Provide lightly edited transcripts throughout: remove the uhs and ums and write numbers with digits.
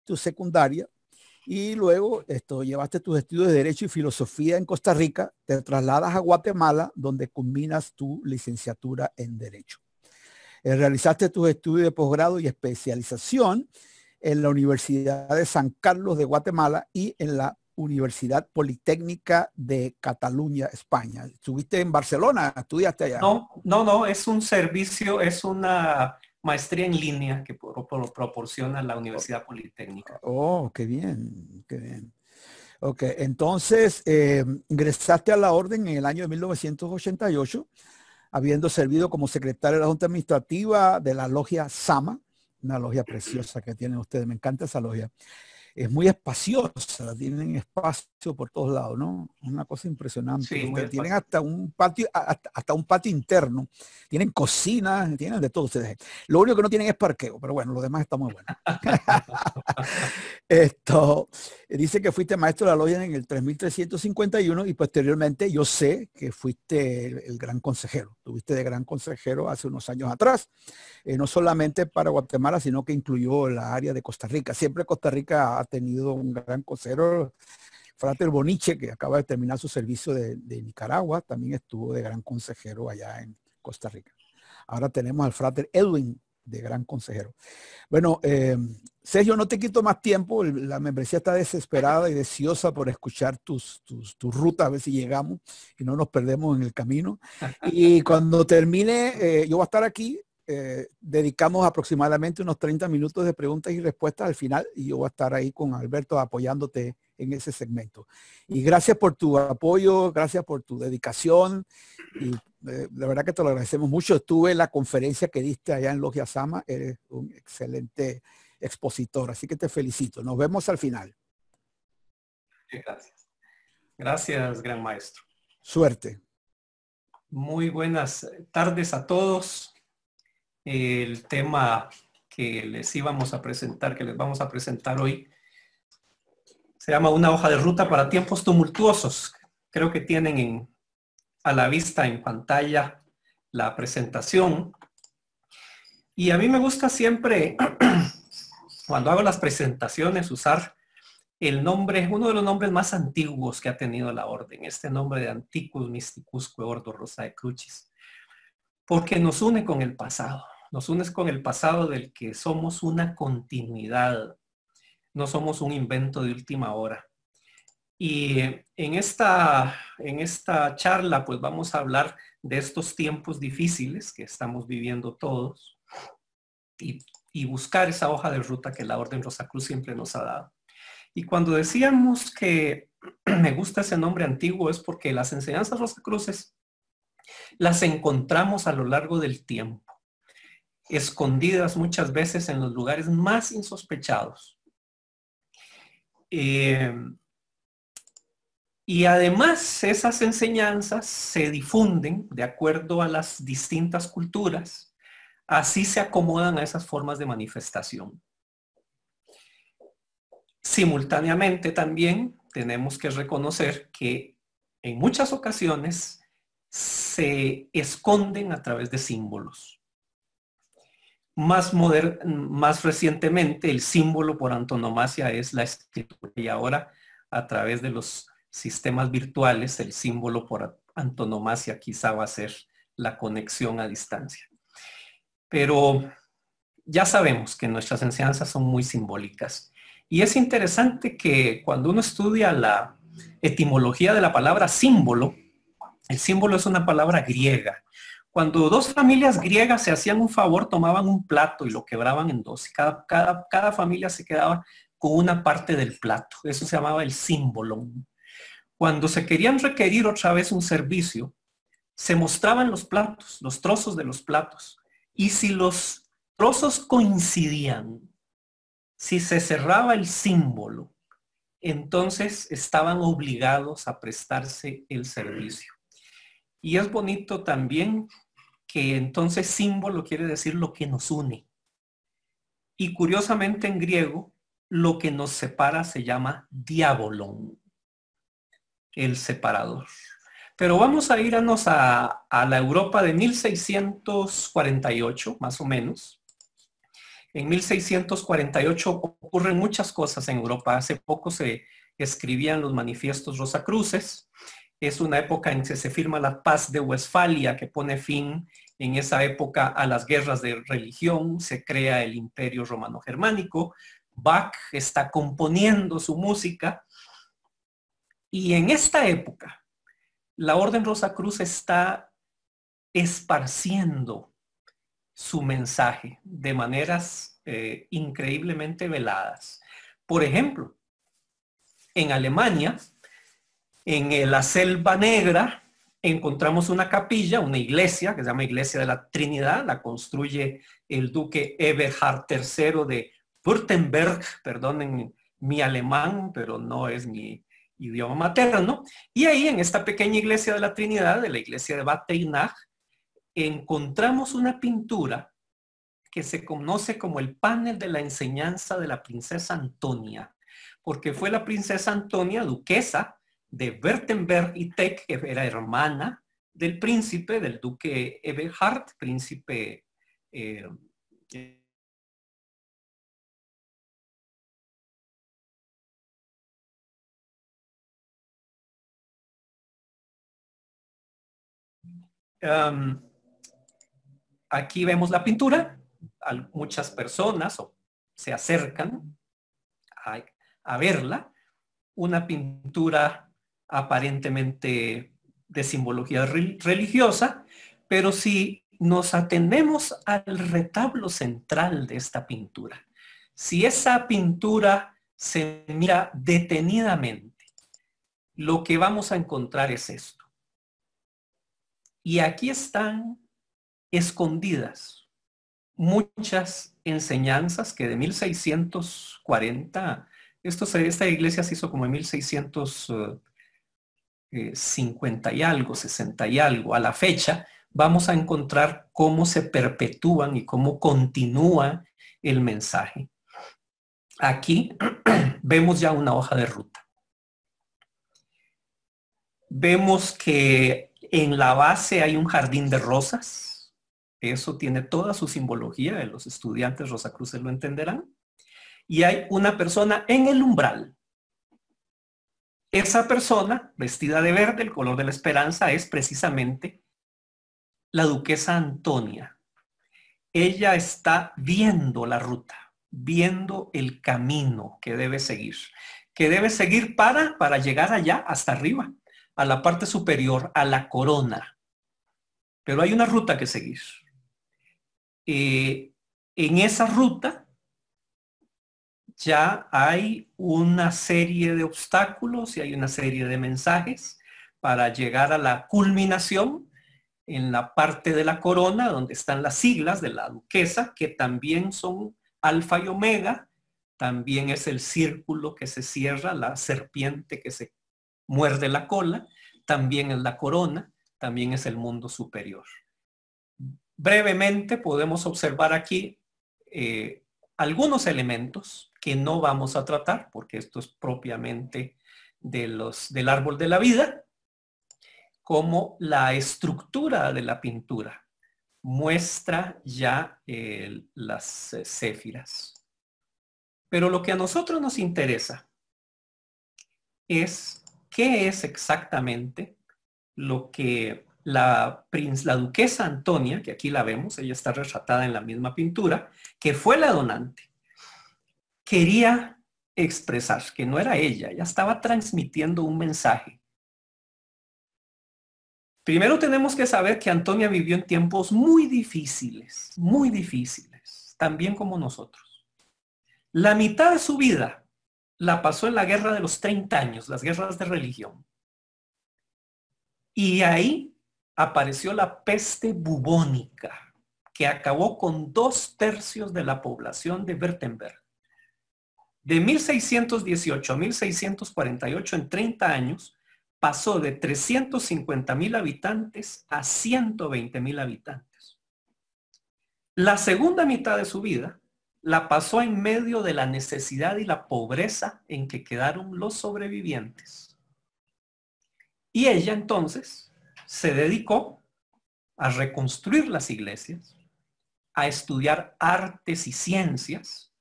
tu secundaria y luego llevaste tus estudios de Derecho y Filosofía en Costa Rica, te trasladas a Guatemala, donde culminas tu licenciatura en Derecho. Realizaste tus estudios de posgrado y especialización en la Universidad de San Carlos de Guatemala y en la Universidad Politécnica de Cataluña, España. ¿Estuviste en Barcelona? ¿Estudiaste allá? No, es un servicio, es una maestría en línea que proporciona la Universidad Politécnica. Oh, qué bien, qué bien. Ok, entonces ingresaste a la orden en el año de 1988, habiendo servido como secretario de la Junta Administrativa de la logia Sama, una logia preciosa que tienen ustedes. Me encanta esa logia. Es muy espaciosa, tienen espacio por todos lados, ¿no? Una cosa impresionante. Sí, Tienen hasta un patio interno, tienen cocinas, tienen de todo ustedes. Lo único que no tienen es parqueo, pero bueno, lo demás está muy bueno. Dice que fuiste maestro de la logia en el 3351 y posteriormente yo sé que fuiste el gran consejero. Tuviste de gran consejero hace unos años atrás, no solamente para Guatemala, sino que incluyó la área de Costa Rica. Siempre Costa Rica ha tenido un gran consejero, Frater Boniche, que acaba de terminar su servicio de Nicaragua, también estuvo de gran consejero allá en Costa Rica. Ahora tenemos al Frater Edwin de gran consejero. Bueno, Sergio, no te quito más tiempo. La membresía está desesperada y deseosa por escuchar tu ruta, a ver si llegamos y no nos perdemos en el camino. Y cuando termine, yo voy a estar aquí. Dedicamos aproximadamente unos 30 minutos de preguntas y respuestas al final y yo voy a estar ahí con Alberto apoyándote en ese segmento. Y gracias por tu apoyo, gracias por tu dedicación y la verdad que te lo agradecemos mucho. Estuve en la conferencia que diste allá en Logia Sama, eres un excelente expositor, así que te felicito. Nos vemos al final. Gracias. Gracias, gran maestro. Suerte. Muy buenas tardes a todos. El tema que les vamos a presentar hoy, se llama Una hoja de ruta para tiempos tumultuosos. Creo que tienen a la vista en pantalla la presentación. Y a mí me gusta siempre, cuando hago las presentaciones, usar el nombre, uno de los nombres más antiguos que ha tenido la orden, este nombre de Antiquus Mysticusque Ordo Rosae Crucis, porque nos une con el pasado. Nos une con el pasado del que somos una continuidad, no somos un invento de última hora. Y en esta charla pues vamos a hablar de estos tiempos difíciles que estamos viviendo todos y buscar esa hoja de ruta que la Orden Rosacruz siempre nos ha dado. Y cuando decíamos que me gusta ese nombre antiguo es porque las enseñanzas rosacruces las encontramos a lo largo del tiempo, escondidas muchas veces en los lugares más insospechados. Y además esas enseñanzas se difunden de acuerdo a las distintas culturas, así se acomodan a esas formas de manifestación. Simultáneamente también tenemos que reconocer que en muchas ocasiones se esconden a través de símbolos. Más recientemente el símbolo por antonomasia es la escritura y ahora a través de los sistemas virtuales el símbolo por antonomasia quizá va a ser la conexión a distancia. Pero ya sabemos que nuestras enseñanzas son muy simbólicas y es interesante que cuando uno estudia la etimología de la palabra símbolo, el símbolo es una palabra griega. Cuando dos familias griegas se hacían un favor, tomaban un plato y lo quebraban en dos. Cada familia se quedaba con una parte del plato. Eso se llamaba el símbolo. Cuando se querían requerir otra vez un servicio, se mostraban los platos, los trozos de los platos. Y si los trozos coincidían, si se cerraba el símbolo, entonces estaban obligados a prestarse el servicio. Y es bonito también que entonces símbolo quiere decir lo que nos une. Y curiosamente en griego, lo que nos separa se llama diabolon, el separador. Pero vamos a irnos a la Europa de 1648, más o menos. En 1648 ocurren muchas cosas en Europa. Hace poco se escribían los manifiestos rosacruces. Es una época en que se firma la paz de Westfalia, que pone fin en esa época a las guerras de religión. Se crea el Imperio Romano-Germánico. Bach está componiendo su música. Y en esta época, la Orden Rosacruz está esparciendo su mensaje de maneras increíblemente veladas. Por ejemplo, en Alemania, en la Selva Negra, encontramos una capilla, una iglesia, que se llama Iglesia de la Trinidad. La construye el duque Eberhard III de Württemberg. Perdonen mi alemán, pero no es mi idioma materno. Y ahí, en esta pequeña Iglesia de la Trinidad, de la iglesia de Bad Teinach, encontramos una pintura que se conoce como el panel de la enseñanza de la princesa Antonia, porque fue la princesa Antonia, duquesa de Württemberg y Teck, que era hermana del príncipe, del duque Eberhard, príncipe aquí vemos la pintura. Muchas personas se acercan a verla. Una pintura aparentemente de simbología religiosa, pero si nos atendemos al retablo central de esta pintura, si esa pintura se mira detenidamente, lo que vamos a encontrar es esto. Y aquí están escondidas muchas enseñanzas que de 1640, esta iglesia se hizo como en 1650 y algo, 60 y algo. A la fecha vamos a encontrar cómo se perpetúan y cómo continúa el mensaje. Aquí vemos ya una hoja de ruta. Vemos que en la base hay un jardín de rosas. Eso tiene toda su simbología, los estudiantes rosacruces lo entenderán. Y hay una persona en el umbral. Esa persona, vestida de verde, el color de la esperanza, es precisamente la duquesa Antonia. Ella está viendo la ruta, viendo el camino que debe seguir para llegar allá, hasta arriba, a la parte superior, a la corona. Pero hay una ruta que seguir. En esa ruta ya hay una serie de obstáculos y hay una serie de mensajes para llegar a la culminación en la parte de la corona donde están las siglas de la duquesa, que también son alfa y omega. También es el círculo que se cierra, la serpiente que se muerde la cola, también es la corona, también es el mundo superior. Brevemente podemos observar aquí algunos elementos que no vamos a tratar, porque esto es propiamente del árbol de la vida, como la estructura de la pintura muestra ya las céfiras. Pero lo que a nosotros nos interesa es qué es exactamente lo que la duquesa Antonia, que aquí la vemos, ella está retratada en la misma pintura, que fue la donante, quería expresar, que no era ella estaba transmitiendo un mensaje. Primero tenemos que saber que Antonia vivió en tiempos muy difíciles, también como nosotros. La mitad de su vida la pasó en la guerra de los 30 años, las guerras de religión. Y ahí apareció la peste bubónica, que acabó con 2/3 de la población de Württemberg. De 1618 a 1648, en 30 años, pasó de 350,000 habitantes a 120,000 habitantes. La segunda mitad de su vida la pasó en medio de la necesidad y la pobreza en que quedaron los sobrevivientes. Y ella entonces se dedicó a reconstruir las iglesias, a estudiar artes y ciencias,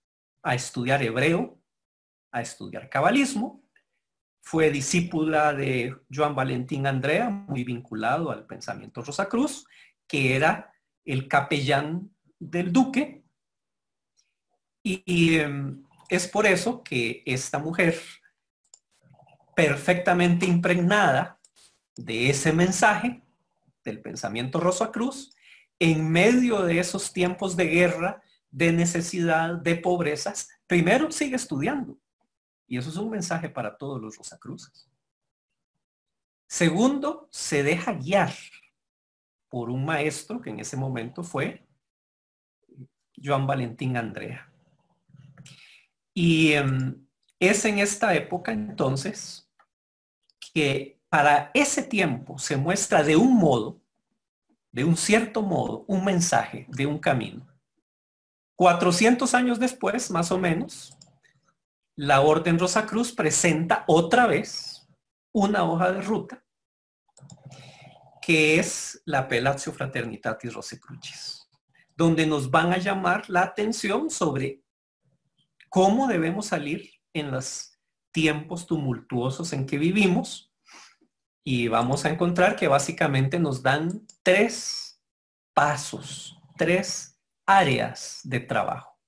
a estudiar hebreo, a estudiar cabalismo. Fue discípula de Joan Valentín Andrea, muy vinculado al pensamiento Rosacruz, que era el capellán del duque. Y es por eso que esta mujer, perfectamente impregnada de ese mensaje del pensamiento Rosacruz, en medio de esos tiempos de guerra, de necesidad, de pobrezas, primero sigue estudiando. Y eso es un mensaje para todos los Rosacruces. Segundo, se deja guiar por un maestro que en ese momento fue Joan Valentín Andrea. Y es en esta época entonces que para ese tiempo se muestra de un modo, de un cierto modo, un mensaje de un camino. 400 años después, más o menos, la Orden Rosacruz presenta otra vez una hoja de ruta que es la Appelatio Fraternitatis Rosicrucis, donde nos van a llamar la atención sobre cómo debemos salir en los tiempos tumultuosos en que vivimos, y vamos a encontrar que básicamente nos dan 3 pasos, 3 áreas de trabajo.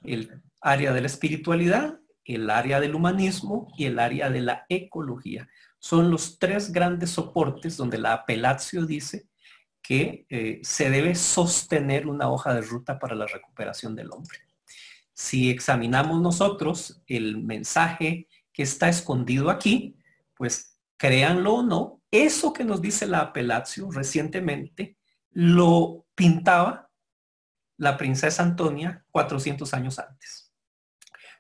El área de la espiritualidad, el área del humanismo y el área de la ecología. Son los 3 grandes soportes donde la Appelatio dice que se debe sostener una hoja de ruta para la recuperación del hombre. Si examinamos nosotros el mensaje que está escondido aquí, pues créanlo o no, eso que nos dice la Appelatio recientemente lo pintaba la princesa Antonia 400 años antes.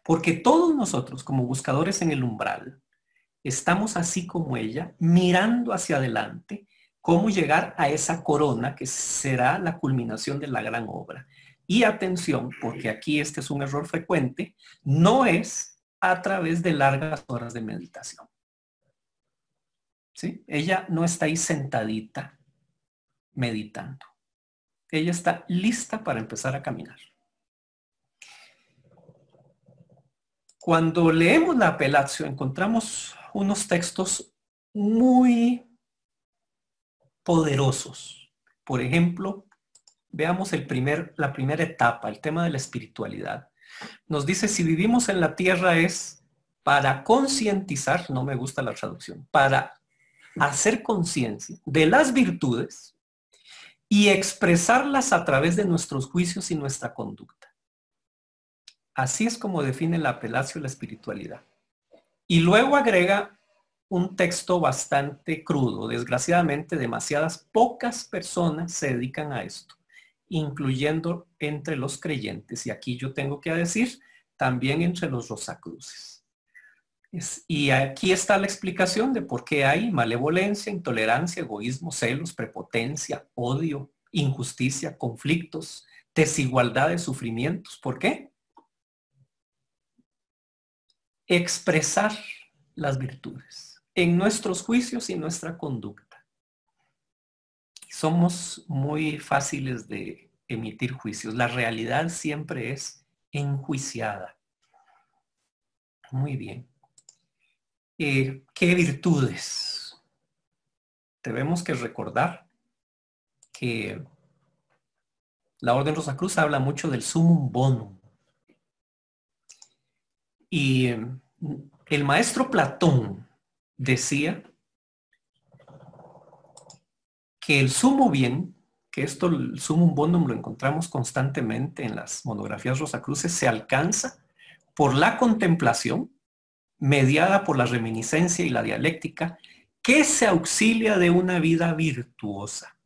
Porque todos nosotros, como buscadores en el umbral, estamos así como ella, mirando hacia adelante, cómo llegar a esa corona que será la culminación de la gran obra. Y atención, porque aquí este es un error frecuente, no es a través de largas horas de meditación. ¿Sí? Ella no está ahí sentadita meditando. Ella está lista para empezar a caminar. Cuando leemos la Appelatio encontramos unos textos muy poderosos. Por ejemplo, veamos la primera etapa, el tema de la espiritualidad. Nos dice, si vivimos en la tierra es para concientizar, no me gusta la traducción, para hacer conciencia de las virtudes y expresarlas a través de nuestros juicios y nuestra conducta. Así es como define la Appelatio la espiritualidad. Y luego agrega un texto bastante crudo. Desgraciadamente, demasiadas pocas personas se dedican a esto, incluyendo entre los creyentes. Y aquí yo tengo que decir, también entre los Rosacruces. Y aquí está la explicación de por qué hay malevolencia, intolerancia, egoísmo, celos, prepotencia, odio, injusticia, conflictos, desigualdades, sufrimientos. ¿Por qué? Expresar las virtudes en nuestros juicios y nuestra conducta. Somos muy fáciles de emitir juicios. La realidad siempre es enjuiciada. Muy bien. ¿Qué virtudes? Tenemos que recordar que la Orden Rosacruz habla mucho del sumum bonum. Y el maestro Platón decía que el sumo bien, que esto, el sumum bonum, lo encontramos constantemente en las monografías Rosacruces, se alcanza por la contemplación, mediada por la reminiscencia y la dialéctica, que se auxilia de una vida virtuosa.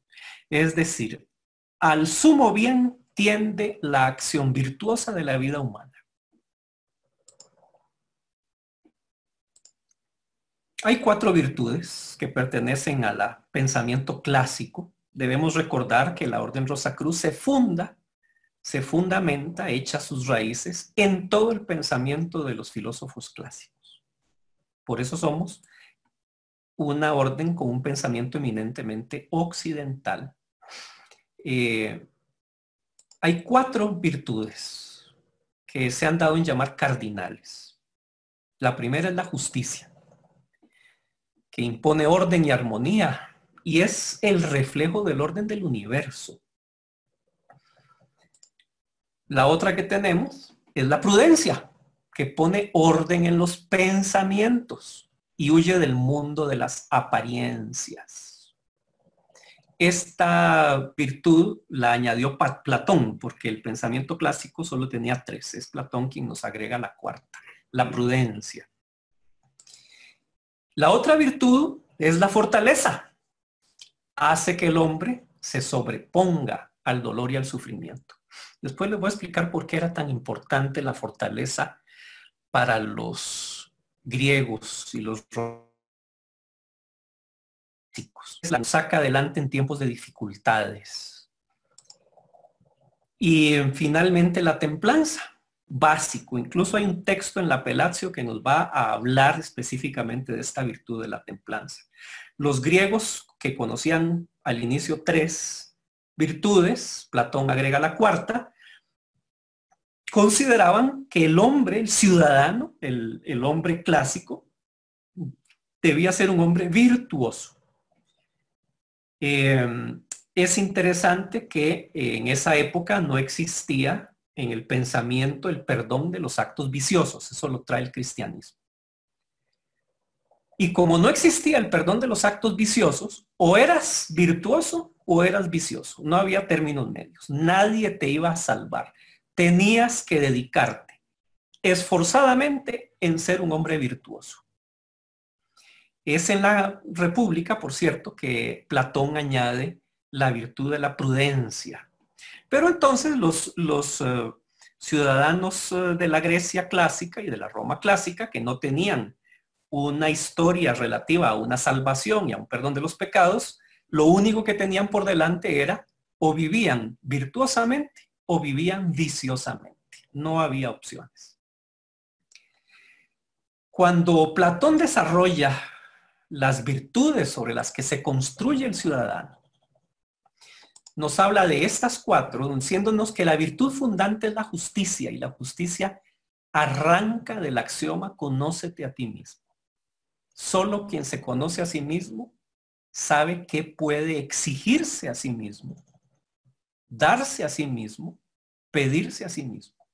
Es decir, al sumo bien tiende la acción virtuosa de la vida humana. Hay 4 virtudes que pertenecen al pensamiento clásico. Debemos recordar que la Orden Rosacruz se fundamenta, echa sus raíces en todo el pensamiento de los filósofos clásicos. Por eso somos una orden con un pensamiento eminentemente occidental. Hay 4 virtudes que se han dado en llamar cardinales. La primera es la justicia, que impone orden y armonía y es el reflejo del orden del universo. La otra que tenemos es la prudencia, que pone orden en los pensamientos y huye del mundo de las apariencias. Esta virtud la añadió Platón, porque el pensamiento clásico solo tenía 3. Es Platón quien nos agrega la 4ª, la prudencia. La otra virtud es la fortaleza. Hace que el hombre se sobreponga al dolor y al sufrimiento. Después les voy a explicar por qué era tan importante la fortaleza para los griegos y los romanos. La saca adelante en tiempos de dificultades. Y finalmente la templanza, básico. Incluso hay un texto en la Pelatio que nos va a hablar específicamente de esta virtud de la templanza. Los griegos, que conocían al inicio 3 virtudes, Platón agrega la 4ª, consideraban que el hombre, el ciudadano, el hombre clásico, debía ser un hombre virtuoso. Es interesante que en esa época no existía en el pensamiento el perdón de los actos viciosos. Eso lo trae el cristianismo. Y como no existía el perdón de los actos viciosos, o eras virtuoso o eras vicioso. No había términos medios. Nadie te iba a salvar. Tenías que dedicarte esforzadamente en ser un hombre virtuoso. Es en la República, por cierto, que Platón añade la virtud de la prudencia. Pero entonces los ciudadanos de la Grecia clásica y de la Roma clásica, que no tenían una historia relativa a una salvación y a un perdón de los pecados, lo único que tenían por delante era o vivían virtuosamente o vivían viciosamente. No había opciones. Cuando Platón desarrolla las virtudes sobre las que se construye el ciudadano, nos habla de estas 4, diciéndonos que la virtud fundante es la justicia, y la justicia arranca del axioma conócete a ti mismo. Solo quien se conoce a sí mismo sabe qué puede exigirse a sí mismo, darse a sí mismo, pedirse a sí mismo.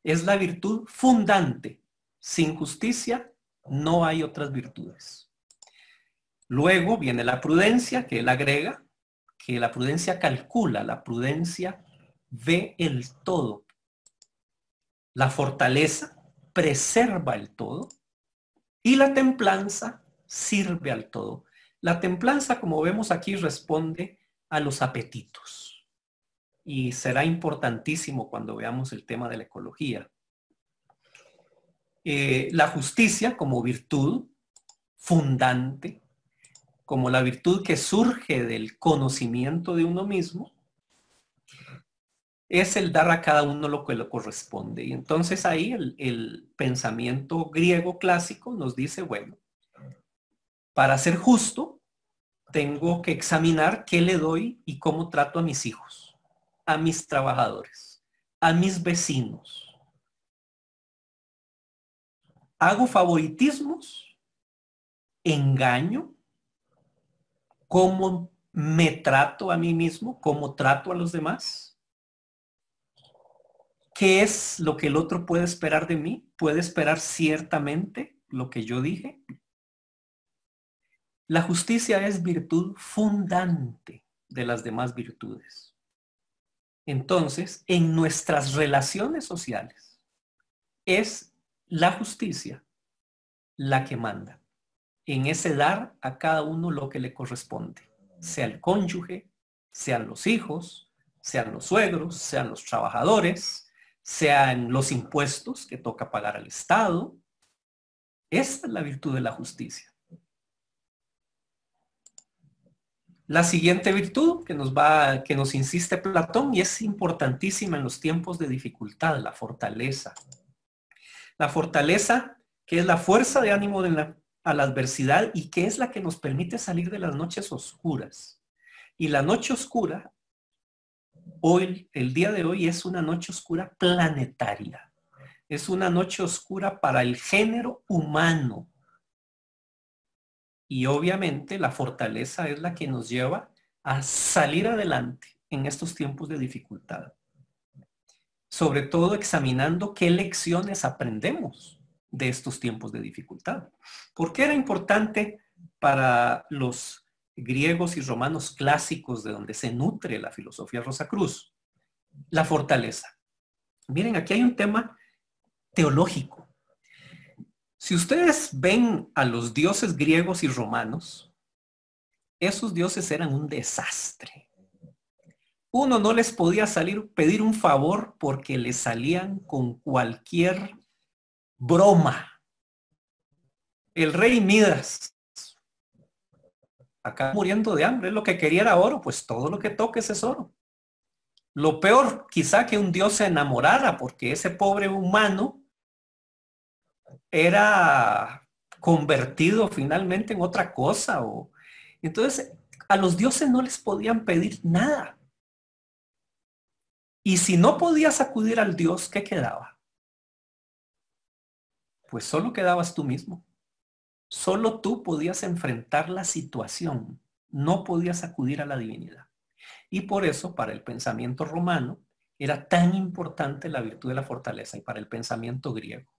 Es la virtud fundante. Sin justicia no hay otras virtudes. Luego viene la prudencia, que él agrega, que la prudencia calcula, la prudencia ve el todo. La fortaleza preserva el todo y la templanza sirve al todo. La templanza, como vemos aquí, responde a los apetitos y será importantísimo cuando veamos el tema de la ecología. La justicia como virtud fundante, como la virtud que surge del conocimiento de uno mismo, es el dar a cada uno lo que le corresponde. Y entonces ahí el pensamiento griego clásico nos dice, bueno, para ser justo, tengo que examinar qué le doy y cómo trato a mis hijos, a mis trabajadores, a mis vecinos. Hago favoritismos, engaño, cómo me trato a mí mismo, cómo trato a los demás. ¿Qué es lo que el otro puede esperar de mí? ¿Puede esperar ciertamente lo que yo dije? La justicia es virtud fundante de las demás virtudes. Entonces, en nuestras relaciones sociales, es la justicia la que manda. En ese dar a cada uno lo que le corresponde, sea el cónyuge, sean los hijos, sean los suegros, sean los trabajadores, sean los impuestos que toca pagar al Estado. Esta es la virtud de la justicia. La siguiente virtud que nos insiste Platón, y es importantísima en los tiempos de dificultad, la fortaleza. La fortaleza, que es la fuerza de ánimo a la adversidad y que es la que nos permite salir de las noches oscuras. Y la noche oscura hoy, el día de hoy es una noche oscura planetaria. Es una noche oscura para el género humano. Y obviamente la fortaleza es la que nos lleva a salir adelante en estos tiempos de dificultad. Sobre todo examinando qué lecciones aprendemos de estos tiempos de dificultad. ¿Por qué era importante para los griegos y romanos clásicos de donde se nutre la filosofía Rosacruz? La fortaleza. Miren, aquí hay un tema teológico. Si ustedes ven a los dioses griegos y romanos, esos dioses eran un desastre. Uno no les podía pedir un favor porque les salían con cualquier broma. El rey Midas, acá muriendo de hambre, lo que quería era oro, pues todo lo que toques es oro. Lo peor, quizá que un dios se enamorara, porque ese pobre humano era convertido finalmente en otra cosa. Entonces, a los dioses no les podían pedir nada. Y si no podías acudir al dios, ¿qué quedaba? Pues solo quedabas tú mismo. Solo tú podías enfrentar la situación. No podías acudir a la divinidad. Y por eso, para el pensamiento romano, era tan importante la virtud de la fortaleza, y para el pensamiento griego.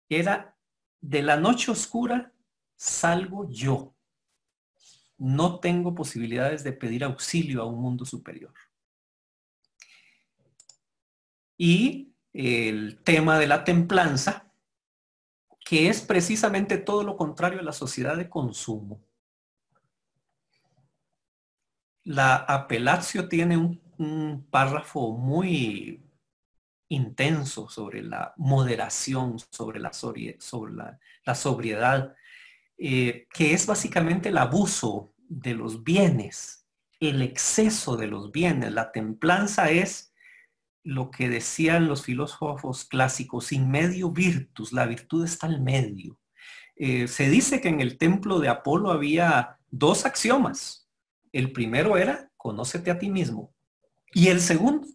Era: de la noche oscura salgo yo. No tengo posibilidades de pedir auxilio a un mundo superior. Y el tema de la templanza, que es precisamente todo lo contrario a la sociedad de consumo. La Apellatio tiene un párrafo muy intenso sobre la moderación, sobre la sobriedad, que es básicamente el abuso de los bienes, el exceso de los bienes. La templanza es lo que decían los filósofos clásicos: in medio virtus, la virtud está al medio. Se dice que en el templo de Apolo había dos axiomas. El primero era: conócete a ti mismo. Y el segundo: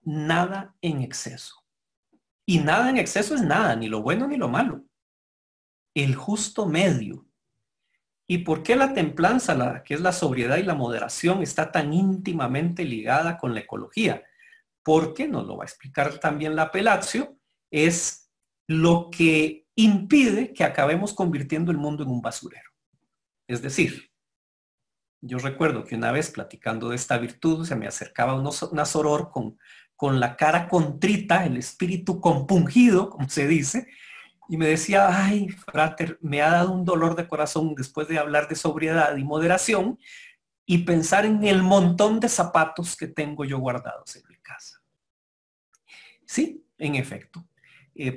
nada en exceso. Y nada en exceso es nada, ni lo bueno ni lo malo. El justo medio. ¿Y por qué la templanza, que es la sobriedad y la moderación, está tan íntimamente ligada con la ecología? Porque, nos lo va a explicar también la Apellatio, es lo que impide que acabemos convirtiendo el mundo en un basurero. Es decir, yo recuerdo que una vez, platicando de esta virtud, se me acercaba una soror con la cara contrita, el espíritu compungido, como se dice, y me decía: ay, frater, me ha dado un dolor de corazón después de hablar de sobriedad y moderación y pensar en el montón de zapatos que tengo yo guardados en mi casa. Sí, en efecto,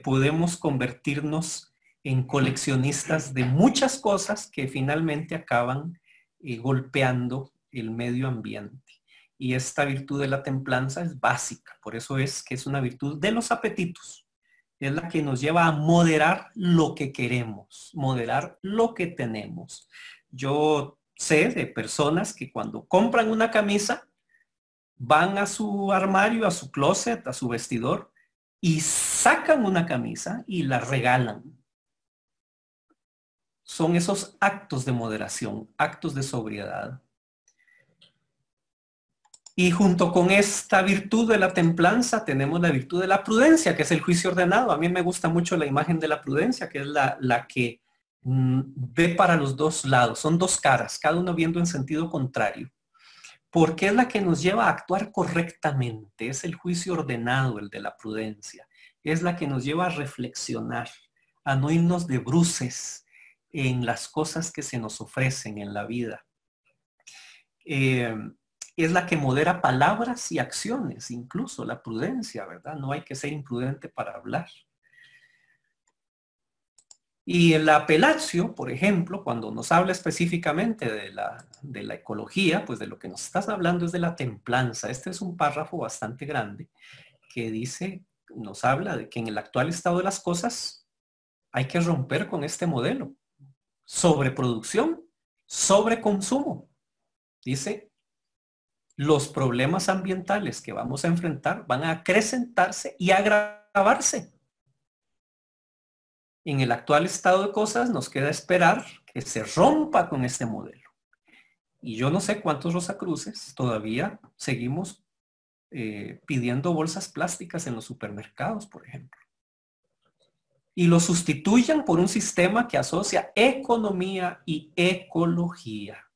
podemos convertirnos en coleccionistas de muchas cosas que finalmente acaban golpeando el medio ambiente. Y esta virtud de la templanza es básica, por eso es que es una virtud de los apetitos. Es la que nos lleva a moderar lo que queremos, moderar lo que tenemos. Yo sé de personas que cuando compran una camisa, van a su armario, a su closet, a su vestidor, y sacan una camisa y la regalan. Son esos actos de moderación, actos de sobriedad. Y junto con esta virtud de la templanza tenemos la virtud de la prudencia, que es el juicio ordenado. A mí me gusta mucho la imagen de la prudencia, que es la que ve para los dos lados. Son dos caras, cada uno viendo en sentido contrario. Porque es la que nos lleva a actuar correctamente. Es el juicio ordenado, el de la prudencia. Es la que nos lleva a reflexionar, a no irnos de bruces en las cosas que se nos ofrecen en la vida. Es la que modera palabras y acciones, incluso la prudencia, ¿verdad? No hay que ser imprudente para hablar. Y en la Apellatio, por ejemplo, cuando nos habla específicamente de la ecología, pues de lo que nos estás hablando es de la templanza. Este es un párrafo bastante grande que dice, nos habla de que en el actual estado de las cosas hay que romper con este modelo. Sobreproducción, sobreconsumo. Dice, los problemas ambientales que vamos a enfrentar van a acrecentarse y agravarse. En el actual estado de cosas nos queda esperar que se rompa con este modelo. Y yo no sé cuántos Rosacruces todavía seguimos pidiendo bolsas plásticas en los supermercados, por ejemplo. Y lo sustituyan por un sistema que asocia economía y ecología.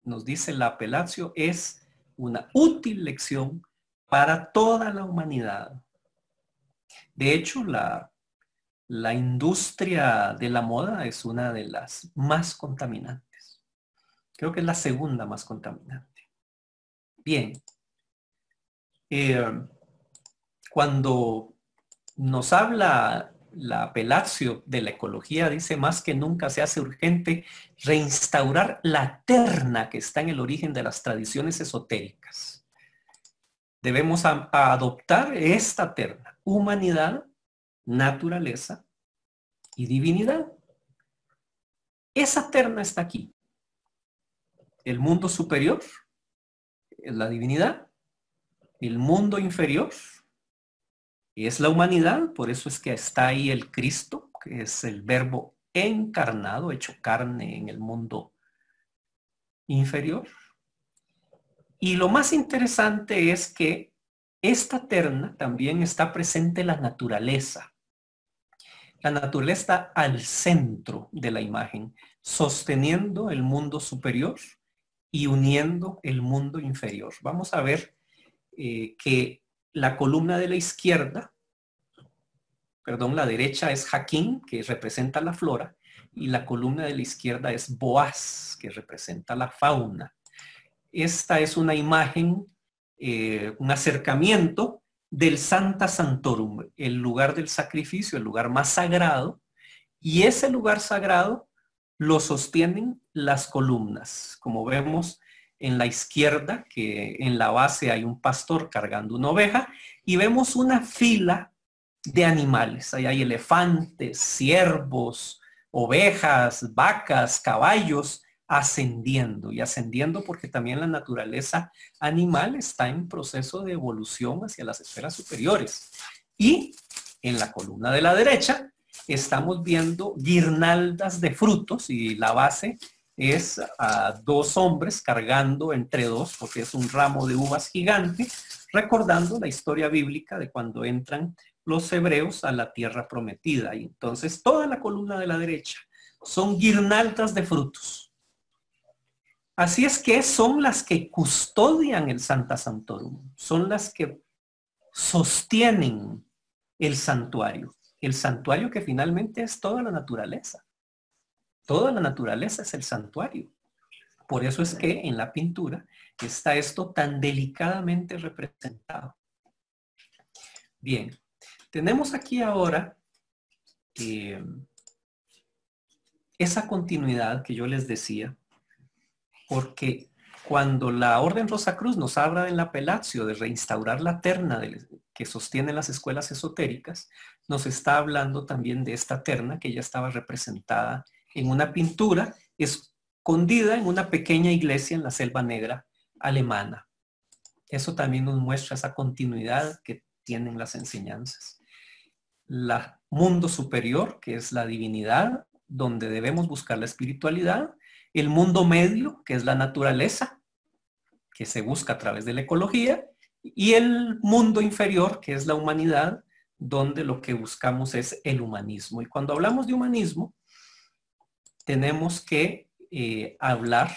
Nos dice la Apelacio, es una útil lección para toda la humanidad. De hecho, la industria de la moda es una de las más contaminantes. Creo que es la segunda más contaminante. Bien. Cuando nos habla la Apelacio de la ecología, dice: más que nunca se hace urgente reinstaurar la terna que está en el origen de las tradiciones esotéricas. Debemos adoptar esta terna: humanidad, naturaleza y divinidad. Esa terna está aquí. El mundo superior es la divinidad, el mundo inferior es la humanidad, por eso es que está ahí el Cristo, que es el verbo encarnado, hecho carne en el mundo inferior. Y lo más interesante es que esta terna también está presente la naturaleza. La naturaleza está al centro de la imagen, sosteniendo el mundo superior y uniendo el mundo inferior. Vamos a ver que la columna de la izquierda, perdón, la derecha es Jaquín, que representa la flora, y la columna de la izquierda es Boaz, que representa la fauna. Esta es una imagen, un acercamiento del Sancta Sanctorum, el lugar del sacrificio, el lugar más sagrado, y ese lugar sagrado lo sostienen las columnas, como vemos en la izquierda, que en la base hay un pastor cargando una oveja, y vemos una fila de animales. Ahí hay elefantes, ciervos, ovejas, vacas, caballos, ascendiendo. Y ascendiendo porque también la naturaleza animal está en proceso de evolución hacia las esferas superiores. Y en la columna de la derecha estamos viendo guirnaldas de frutos, y la base es a dos hombres cargando entre dos, porque es un ramo de uvas gigante, recordando la historia bíblica de cuando entran los hebreos a la tierra prometida. Y entonces toda la columna de la derecha son guirnaldas de frutos. Así es que son las que custodian el Sancta Sanctorum, son las que sostienen el santuario que finalmente es toda la naturaleza. Toda la naturaleza es el santuario. Por eso es que en la pintura está esto tan delicadamente representado. Bien, tenemos aquí ahora esa continuidad que yo les decía, porque cuando la Orden Rosacruz nos habla en la Apelacio de reinstaurar la terna que sostiene las escuelas esotéricas, nos está hablando también de esta terna que ya estaba representada en una pintura escondida en una pequeña iglesia en la Selva Negra alemana. Eso también nos muestra esa continuidad que tienen las enseñanzas. El mundo superior, que es la divinidad, donde debemos buscar la espiritualidad. El mundo medio, que es la naturaleza, que se busca a través de la ecología. Y el mundo inferior, que es la humanidad, donde lo que buscamos es el humanismo. Y cuando hablamos de humanismo, tenemos que hablar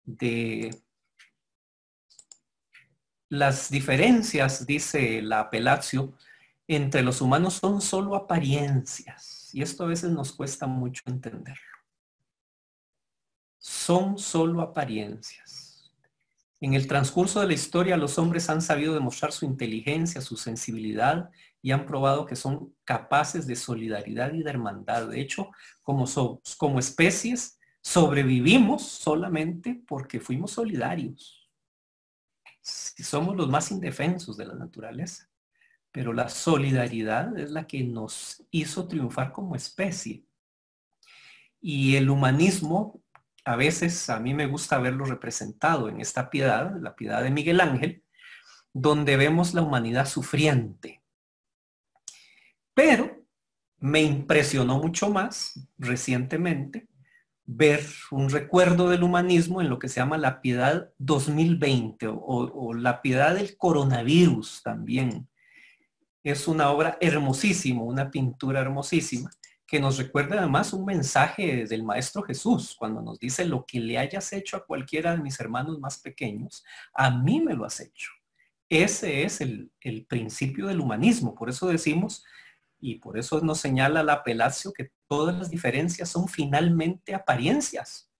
de las diferencias, dice la Apelacio, entre los humanos son solo apariencias. Y esto a veces nos cuesta mucho entenderlo. Son solo apariencias. En el transcurso de la historia, los hombres han sabido demostrar su inteligencia, su sensibilidad, y han probado que son capaces de solidaridad y de hermandad. De hecho, como especies, sobrevivimos solamente porque fuimos solidarios. Somos los más indefensos de la naturaleza, pero la solidaridad es la que nos hizo triunfar como especie. Y el humanismo, a veces a mí me gusta verlo representado en esta piedad, la piedad de Miguel Ángel, donde vemos la humanidad sufriente. Pero me impresionó mucho más recientemente ver un recuerdo del humanismo en lo que se llama la piedad 2020 o la piedad del coronavirus también. Es una obra hermosísima, una pintura hermosísima, que nos recuerda además un mensaje del Maestro Jesús, cuando nos dice: lo que le hayas hecho a cualquiera de mis hermanos más pequeños, a mí me lo has hecho. Ese es el principio del humanismo. Por eso decimos, y por eso nos señala la Pelacio, que todas las diferencias son finalmente apariencias.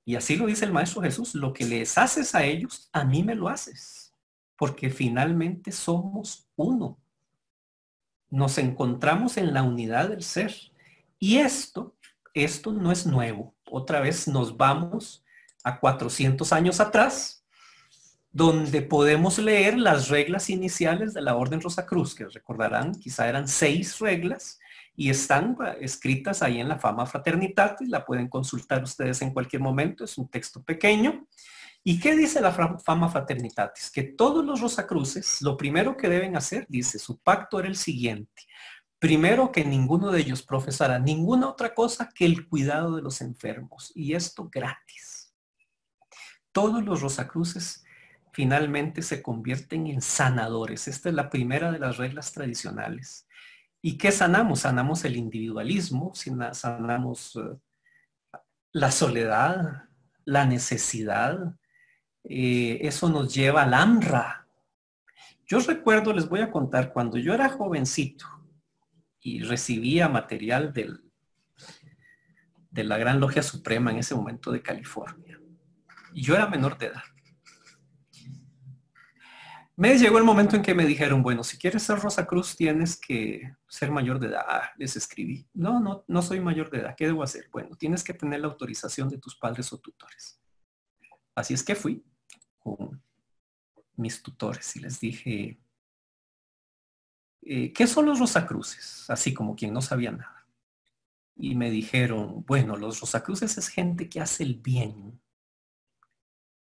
Y así lo dice el Maestro Jesús: lo que les haces a ellos, a mí me lo haces. Porque finalmente somos uno. Nos encontramos en la unidad del ser. Y esto no es nuevo. Otra vez nos vamos a 400 años atrás, donde podemos leer las reglas iniciales de la Orden Rosacruz, que recordarán, quizá eran 6 reglas, y están escritas ahí en la Fama Fraternitatis. La pueden consultar ustedes en cualquier momento, es un texto pequeño. ¿Y qué dice la Fama Fraternitatis? Que todos los Rosacruces, lo primero que deben hacer, dice, su pacto era el siguiente: primero, que ninguno de ellos profesara ninguna otra cosa que el cuidado de los enfermos, y esto gratis. Todos los Rosacruces finalmente se convierten en sanadores. Esta es la primera de las reglas tradicionales. ¿Y qué sanamos? Sanamos el individualismo, sanamos la soledad, la necesidad. Eso nos lleva al AMRA. Yo recuerdo, les voy a contar, cuando yo era jovencito y recibía material de la Gran Logia Suprema en ese momento de California, y yo era menor de edad. Me llegó el momento en que me dijeron: bueno, si quieres ser Rosacruz tienes que ser mayor de edad. Les escribí: no soy mayor de edad, ¿qué debo hacer? Bueno, tienes que tener la autorización de tus padres o tutores. Así es que fui con mis tutores y les dije: ¿qué son los Rosacruces? Así como quien no sabía nada. Y me dijeron: bueno, los Rosacruces es gente que hace el bien.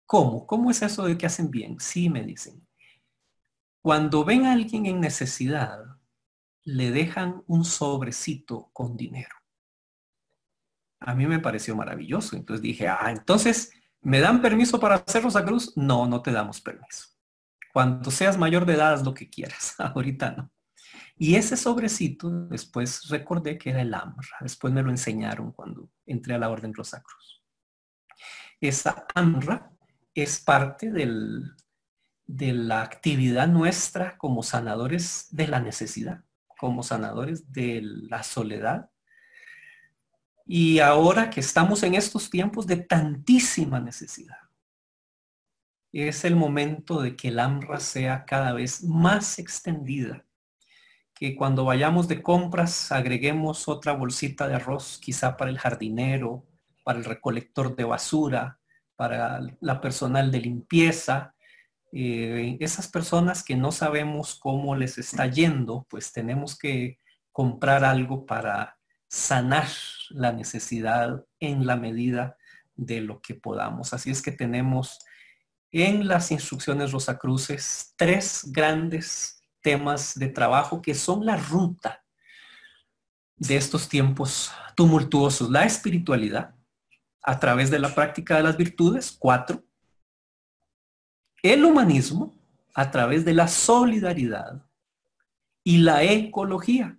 ¿Cómo? ¿Cómo es eso de que hacen bien? Sí, me dicen. Cuando ven a alguien en necesidad, le dejan un sobrecito con dinero. A mí me pareció maravilloso. Entonces dije: entonces, ¿me dan permiso para hacer Rosacruz? No, no te damos permiso. Cuando seas mayor de edad, haz lo que quieras. Ahorita no. Y ese sobrecito, después recordé que era el AMRA. Después me lo enseñaron cuando entré a la Orden Rosacruz. Esa AMRA es parte de la actividad nuestra como sanadores de la necesidad, como sanadores de la soledad. Y ahora que estamos en estos tiempos de tantísima necesidad, es el momento de que el AMRA sea cada vez más extendida. Que cuando vayamos de compras agreguemos otra bolsita de arroz, quizá para el jardinero, para el recolector de basura, para la personal de limpieza. Esas personas que no sabemos cómo les está yendo, pues tenemos que comprar algo para sanar la necesidad en la medida de lo que podamos. Así es que tenemos en las instrucciones Rosacruces 3 grandes temas de trabajo que son la ruta de estos tiempos tumultuosos: la espiritualidad a través de la práctica de las virtudes, 4; el humanismo a través de la solidaridad; y la ecología.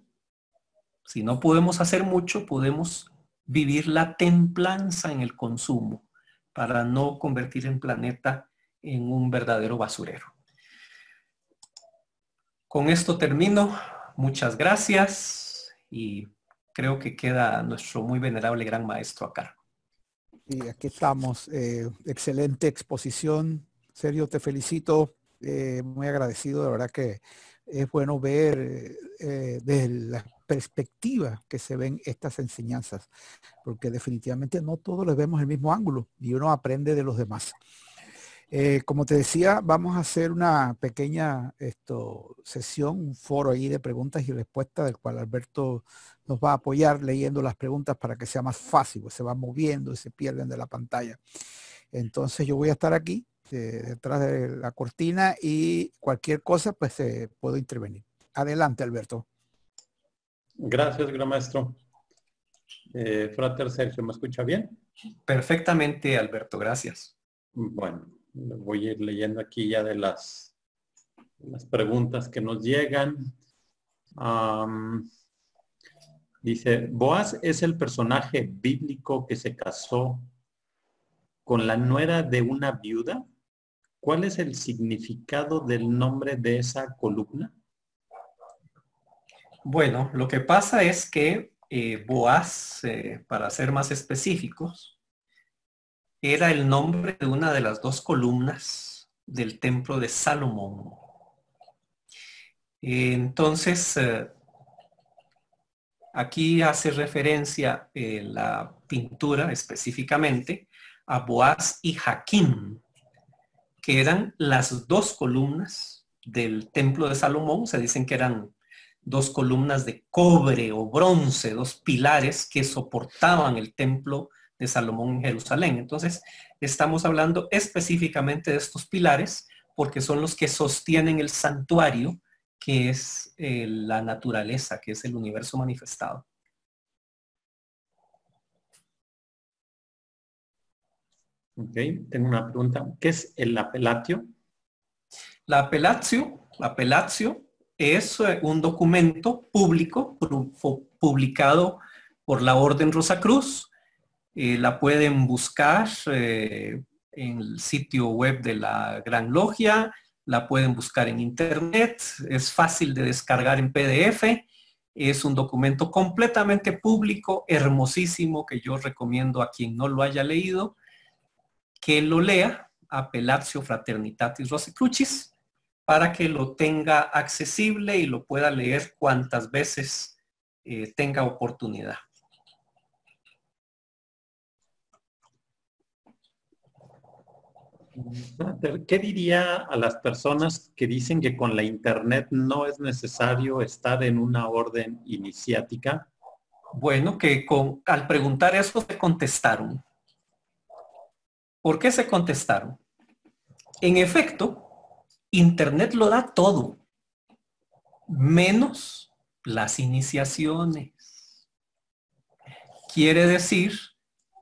Si no podemos hacer mucho, podemos vivir la templanza en el consumo para no convertir el planeta en un verdadero basurero. Con esto termino. Muchas gracias y creo que queda nuestro muy venerable gran maestro a cargo. Y aquí estamos. Excelente exposición. Sergio, te felicito. Muy agradecido. De verdad que es bueno ver desde la perspectiva que se ven estas enseñanzas, porque definitivamente no todos les vemos el mismo ángulo y uno aprende de los demás. Como te decía, vamos a hacer una pequeña sesión, un foro ahí de preguntas y respuestas, del cual Alberto nos va a apoyar leyendo las preguntas para que sea más fácil, pues se van moviendo y se pierden de la pantalla. Entonces yo voy a estar aquí, detrás de la cortina, y cualquier cosa, pues puedo intervenir. Adelante, Alberto. Gracias, gran maestro. Frater Sergio, ¿me escucha bien? Perfectamente, Alberto, gracias. Bueno, voy a ir leyendo aquí ya de las preguntas que nos llegan. Dice, Boaz es el personaje bíblico que se casó con la nuera de una viuda. ¿Cuál es el significado del nombre de esa columna? Bueno, lo que pasa es que Boaz, para ser más específicos, era el nombre de una de las dos columnas del templo de Salomón. Entonces, aquí hace referencia la pintura específicamente a Boaz y Jaquín, que eran las dos columnas del templo de Salomón. Se dicen que eran dos columnas de cobre o bronce, dos pilares que soportaban el templo de Salomón en Jerusalén. Entonces, estamos hablando específicamente de estos pilares porque son los que sostienen el santuario, que es la naturaleza, que es el universo manifestado. Ok, tengo una pregunta. ¿Qué es el apelatio? La apelatio es un documento público publicado por la Orden Rosacruz. La pueden buscar en el sitio web de la Gran Logia, la pueden buscar en internet, es fácil de descargar en PDF, es un documento completamente público, hermosísimo, que yo recomiendo a quien no lo haya leído, que lo lea, Appelatio Fraternitatis Rosicrucis, para que lo tenga accesible y lo pueda leer cuantas veces tenga oportunidad. ¿Qué diría a las personas que dicen que con la internet no es necesario estar en una orden iniciática? Bueno, que al preguntar eso se contestaron. ¿Por qué se contestaron? En efecto, internet lo da todo, menos las iniciaciones. Quiere decir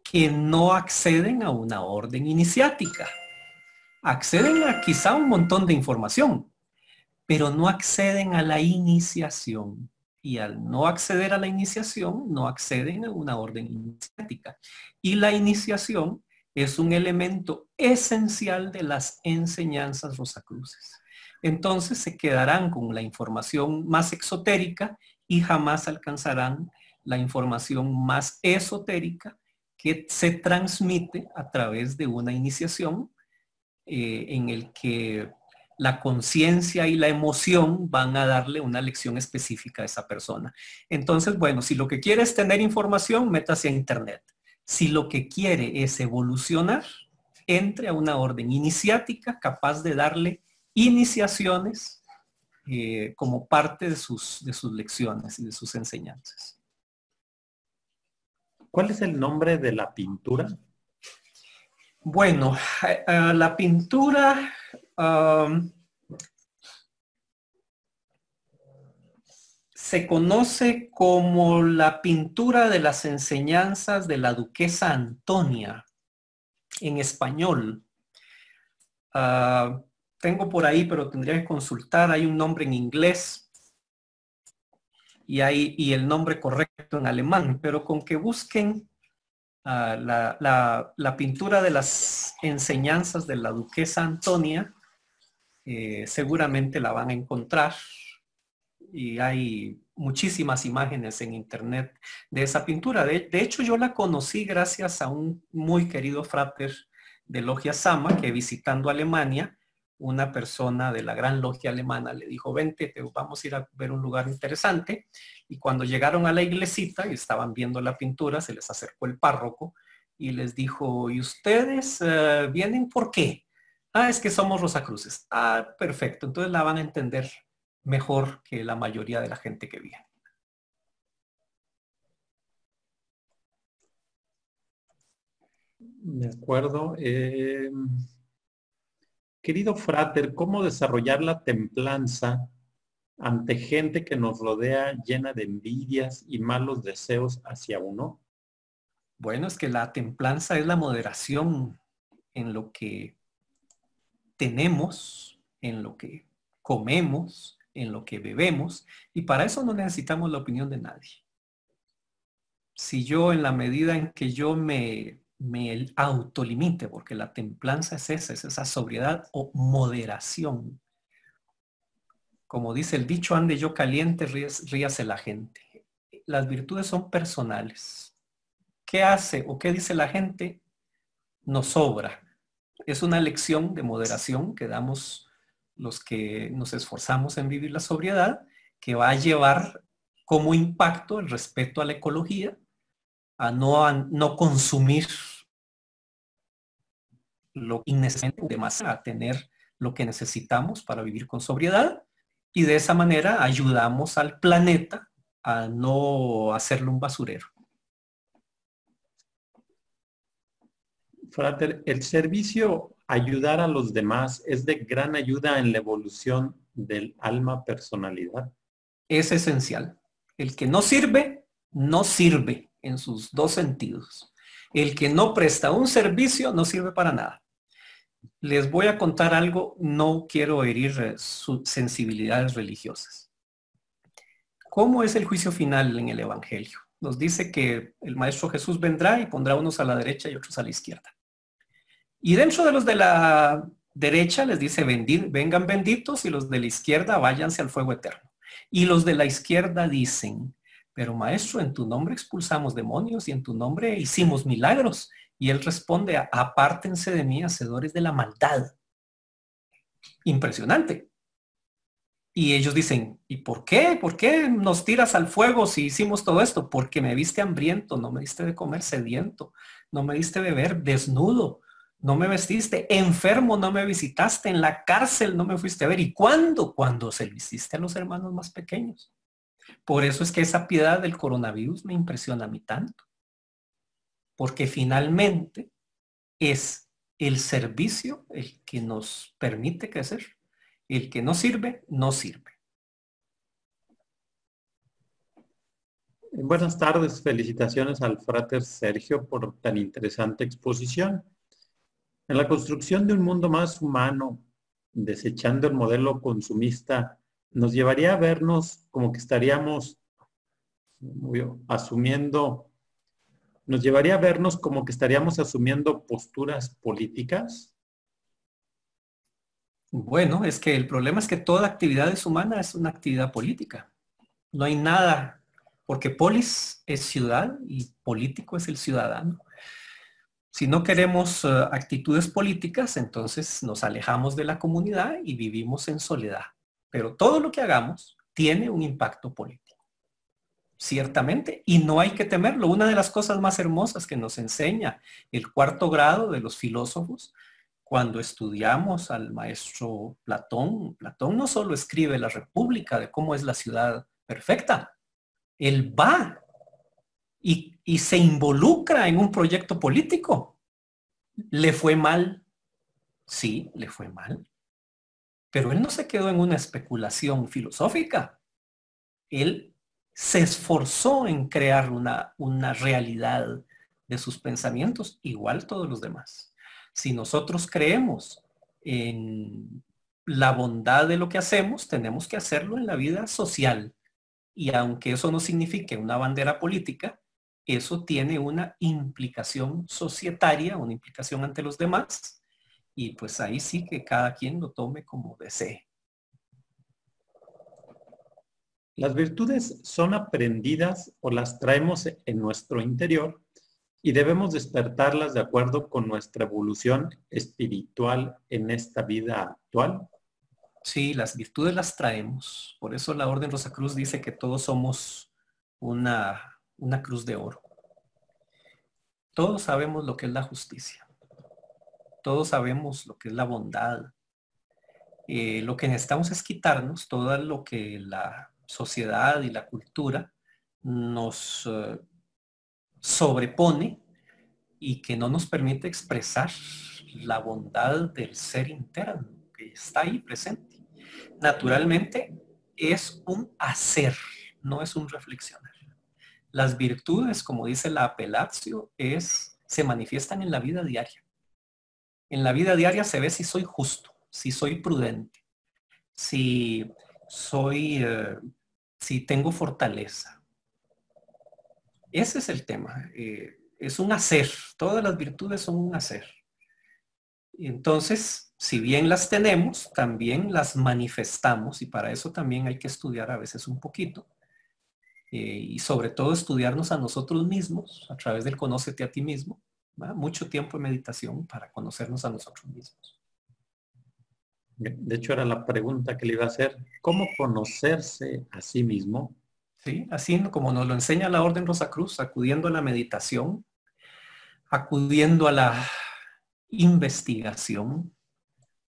que no acceden a una orden iniciática. Acceden a quizá un montón de información, pero no acceden a la iniciación. Y al no acceder a la iniciación, no acceden a una orden iniciática. Y la iniciación es un elemento esencial de las enseñanzas rosacruces. Entonces se quedarán con la información más exotérica y jamás alcanzarán la información más esotérica que se transmite a través de una iniciación en el que la conciencia y la emoción van a darle una lección específica a esa persona. Entonces, bueno, si lo que quiere es tener información, métase a internet. Si lo que quiere es evolucionar, entre a una orden iniciática capaz de darle iniciaciones como parte de sus lecciones y de sus enseñanzas. ¿Cuál es el nombre de la pintura? Bueno, la pintura se conoce como la pintura de las enseñanzas de la duquesa Antonia en español. Tengo por ahí, pero tendría que consultar. Hay un nombre en inglés y el nombre correcto en alemán, pero con que busquen la pintura de las enseñanzas de la duquesa Antonia, seguramente la van a encontrar. Y hay muchísimas imágenes en internet de esa pintura. De hecho, yo la conocí gracias a un muy querido frater de Logia Sama, que visitando Alemania, una persona de la Gran Logia Alemana le dijo, vente, vamos a ir a ver un lugar interesante. Y cuando llegaron a la iglesita y estaban viendo la pintura, se les acercó el párroco y les dijo, ¿y ustedes vienen por qué? Ah, es que somos Rosacruces. Ah, perfecto. Entonces la van a entender mejor que la mayoría de la gente que viene. De acuerdo. Querido Frater, ¿cómo desarrollar la templanza ante gente que nos rodea llena de envidias y malos deseos hacia uno? Bueno, es que la templanza es la moderación en lo que tenemos, en lo que comemos, en lo que bebemos, y para eso no necesitamos la opinión de nadie. Si yo, en la medida en que yo me autolimite, porque la templanza es esa sobriedad o moderación. Como dice el dicho, ande yo caliente, ríase la gente. Las virtudes son personales. ¿Qué hace o qué dice la gente? Nos sobra. Es una lección de moderación que damos los que nos esforzamos en vivir la sobriedad, que va a llevar como impacto el respeto a la ecología, a no consumir lo innecesario, a tener lo que necesitamos para vivir con sobriedad, y de esa manera ayudamos al planeta a no hacerlo un basurero. Frater, el servicio, ayudar a los demás, es de gran ayuda en la evolución del alma personalidad. Es esencial. El que no sirve en sus dos sentidos. El que no presta un servicio no sirve para nada. Les voy a contar algo, no quiero herir sus sensibilidades religiosas. ¿Cómo es el juicio final en el Evangelio? Nos dice que el Maestro Jesús vendrá y pondrá unos a la derecha y otros a la izquierda. Y dentro de los de la derecha les dice, vengan benditos, y los de la izquierda váyanse al fuego eterno. Y los de la izquierda dicen, pero Maestro, en tu nombre expulsamos demonios y en tu nombre hicimos milagros. Y él responde, apártense de mí, hacedores de la maldad. Impresionante. Y ellos dicen, ¿y por qué? ¿Por qué nos tiras al fuego si hicimos todo esto? Porque me viste hambriento, no me diste de comer sediento, no me diste beber desnudo, no me vestiste enfermo, no me visitaste, en la cárcel no me fuiste a ver. ¿Y cuándo? Cuando se lo hiciste a los hermanos más pequeños. Por eso es que esa piedad del coronavirus me impresiona a mí tanto. Porque finalmente es el servicio el que nos permite crecer. El que no sirve, no sirve. Buenas tardes, felicitaciones al Frater Sergio por tan interesante exposición. En la construcción de un mundo más humano, desechando el modelo consumista, nos llevaría a vernos como que estaríamos asumiendo posturas políticas. Bueno, es que el problema es que toda actividad es humana, es una actividad política. No hay nada, porque polis es ciudad y político es el ciudadano. Si no queremos actitudes políticas, entonces nos alejamos de la comunidad y vivimos en soledad. Pero todo lo que hagamos tiene un impacto político, ciertamente, y no hay que temerlo. Una de las cosas más hermosas que nos enseña el cuarto grado de los filósofos, cuando estudiamos al maestro Platón, Platón no solo escribe la República de cómo es la ciudad perfecta, él va y se involucra en un proyecto político. ¿Le fue mal? Sí, le fue mal. Pero él no se quedó en una especulación filosófica. Él se esforzó en crear una realidad de sus pensamientos, igual todos los demás. Si nosotros creemos en la bondad de lo que hacemos, tenemos que hacerlo en la vida social. Y aunque eso no signifique una bandera política, eso tiene una implicación societaria, una implicación ante los demás. Y pues ahí sí que cada quien lo tome como desee. Las virtudes son aprendidas o las traemos en nuestro interior y debemos despertarlas de acuerdo con nuestra evolución espiritual en esta vida actual. Sí, las virtudes las traemos. Por eso la Orden Rosacruz dice que todos somos una cruz de oro. Todos sabemos lo que es la justicia. Todos sabemos lo que es la bondad. Lo que necesitamos es quitarnos todo lo que la sociedad y la cultura nos sobrepone y que no nos permite expresar la bondad del ser interno que está ahí presente. Naturalmente es un hacer, no es un reflexionar. Las virtudes, como dice la Apellatio, se manifiestan en la vida diaria. En la vida diaria se ve si soy justo, si soy prudente, si tengo fortaleza. Ese es el tema. Es un hacer. Todas las virtudes son un hacer. Entonces, si bien las tenemos, también las manifestamos y para eso también hay que estudiar a veces un poquito. Y sobre todo estudiarnos a nosotros mismos a través del conócete a ti mismo. ¿Va? Mucho tiempo de meditación para conocernos a nosotros mismos. De hecho, era la pregunta que le iba a hacer. ¿Cómo conocerse a sí mismo? Sí, así como nos lo enseña la Orden Rosacruz, acudiendo a la meditación, acudiendo a la investigación,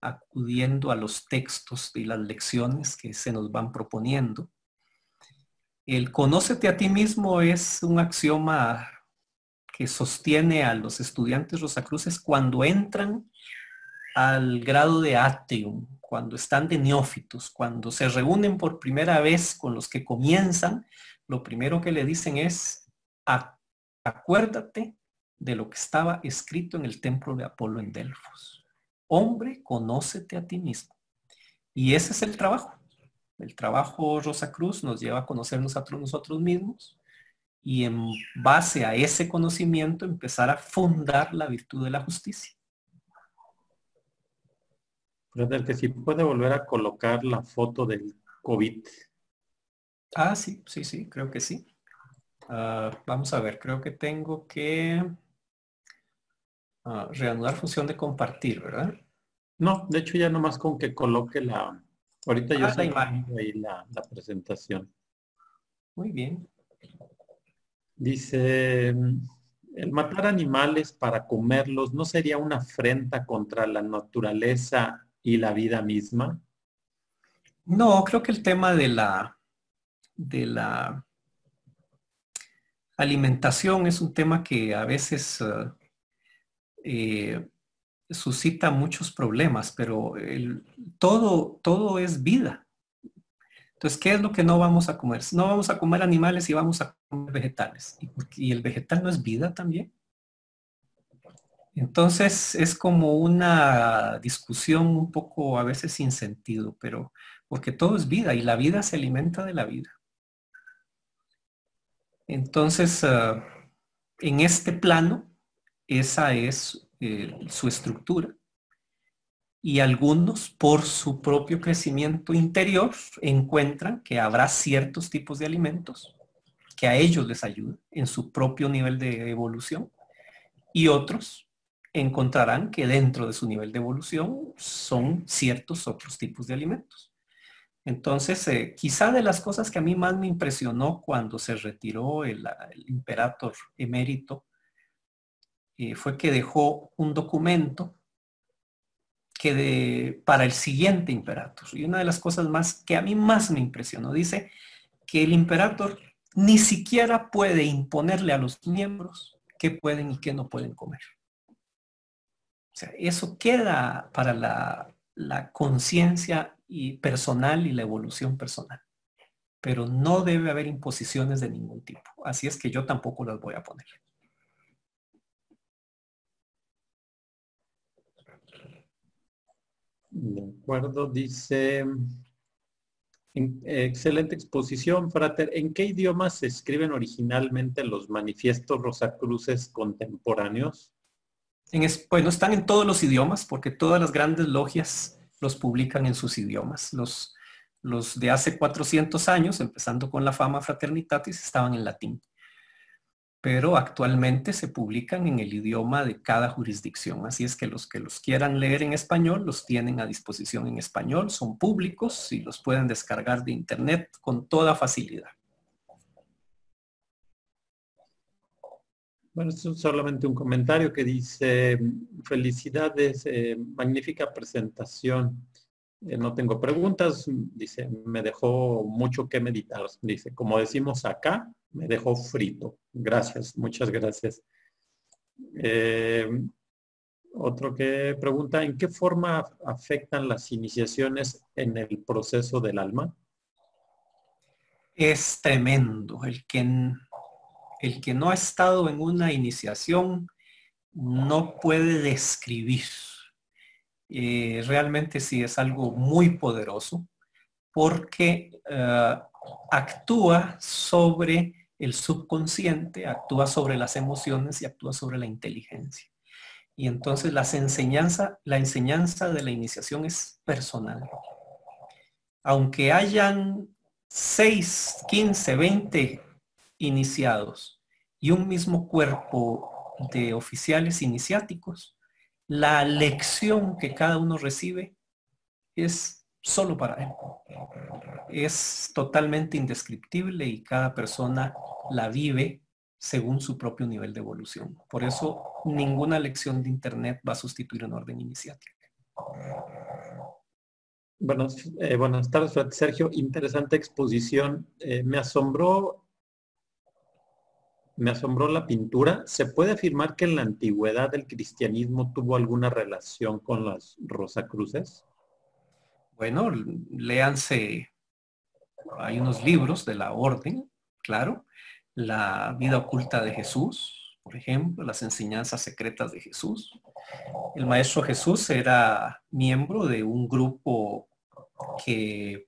acudiendo a los textos y las lecciones que se nos van proponiendo. El conócete a ti mismo es un axioma que sostiene a los estudiantes rosacruces cuando entran al grado de atrium, cuando están de neófitos, cuando se reúnen por primera vez con los que comienzan, lo primero que le dicen es, acuérdate de lo que estaba escrito en el templo de Apolo en Delfos. Hombre, conócete a ti mismo. Y ese es el trabajo. El trabajo Rosacruz nos lleva a conocernos a nosotros mismos y en base a ese conocimiento empezar a fundar la virtud de la justicia. Pero que si puede volver a colocar la foto del COVID. Ah, sí, creo que sí. Vamos a ver, creo que tengo que reanudar función de compartir, ¿verdad? No, de hecho ya nomás con que coloque la... Ahorita yo la imagen. Ahí la presentación. Muy bien. Dice, el matar animales para comerlos ¿no sería una afrenta contra la naturaleza y la vida misma? No, creo que el tema de la alimentación es un tema que a veces suscita muchos problemas, pero todo es vida. Entonces, ¿qué es lo que no vamos a comer? No vamos a comer animales y vamos a comer vegetales. ¿Y el vegetal no es vida también? Entonces, es como una discusión un poco a veces sin sentido, pero porque todo es vida y la vida se alimenta de la vida. Entonces, en este plano, esa es su estructura. Y algunos, por su propio crecimiento interior, encuentran que habrá ciertos tipos de alimentos que a ellos les ayudan en su propio nivel de evolución. Y otros encontrarán que dentro de su nivel de evolución son ciertos otros tipos de alimentos. Entonces, quizá de las cosas que a mí más me impresionó cuando se retiró el imperator emérito fue que dejó un documento para el siguiente imperator. Y una de las cosas más que a mí más me impresionó, dice que el imperator ni siquiera puede imponerle a los miembros qué pueden y qué no pueden comer. O sea, eso queda para la conciencia personal y la evolución personal. Pero no debe haber imposiciones de ningún tipo. Así es que yo tampoco las voy a poner. De acuerdo, dice, excelente exposición, Frater. ¿En qué idiomas se escriben originalmente los manifiestos rosacruces contemporáneos? Bueno, están en todos los idiomas porque todas las grandes logias los publican en sus idiomas. Los de hace 400 años, empezando con la Fama Fraternitatis, estaban en latín. Pero actualmente se publican en el idioma de cada jurisdicción. Así es que los quieran leer en español los tienen a disposición en español, son públicos y los pueden descargar de internet con toda facilidad. Bueno, esto es solamente un comentario que dice, felicidades, magnífica presentación. No tengo preguntas, dice, me dejó mucho que meditar. Dice, como decimos acá, me dejó frito. Gracias, muchas gracias. Otro que pregunta, ¿en qué forma afectan las iniciaciones en el proceso del alma? Es tremendo. El que no ha estado en una iniciación no puede describir. Realmente sí es algo muy poderoso porque actúa sobre el subconsciente, actúa sobre las emociones y actúa sobre la inteligencia. Y entonces la enseñanza de la iniciación es personal. Aunque hayan 6, 15, 20 iniciados y un mismo cuerpo de oficiales iniciáticos, la lección que cada uno recibe es solo para él. Es totalmente indescriptible y cada persona la vive según su propio nivel de evolución. Por eso ninguna lección de internet va a sustituir un orden iniciático. Buenas tardes, Sergio. Interesante exposición. Me asombró la pintura. ¿Se puede afirmar que en la antigüedad el cristianismo tuvo alguna relación con las Rosacruces? Bueno, léanse, hay unos libros de la orden, claro, la vida oculta de Jesús, por ejemplo, las enseñanzas secretas de Jesús. El maestro Jesús era miembro de un grupo que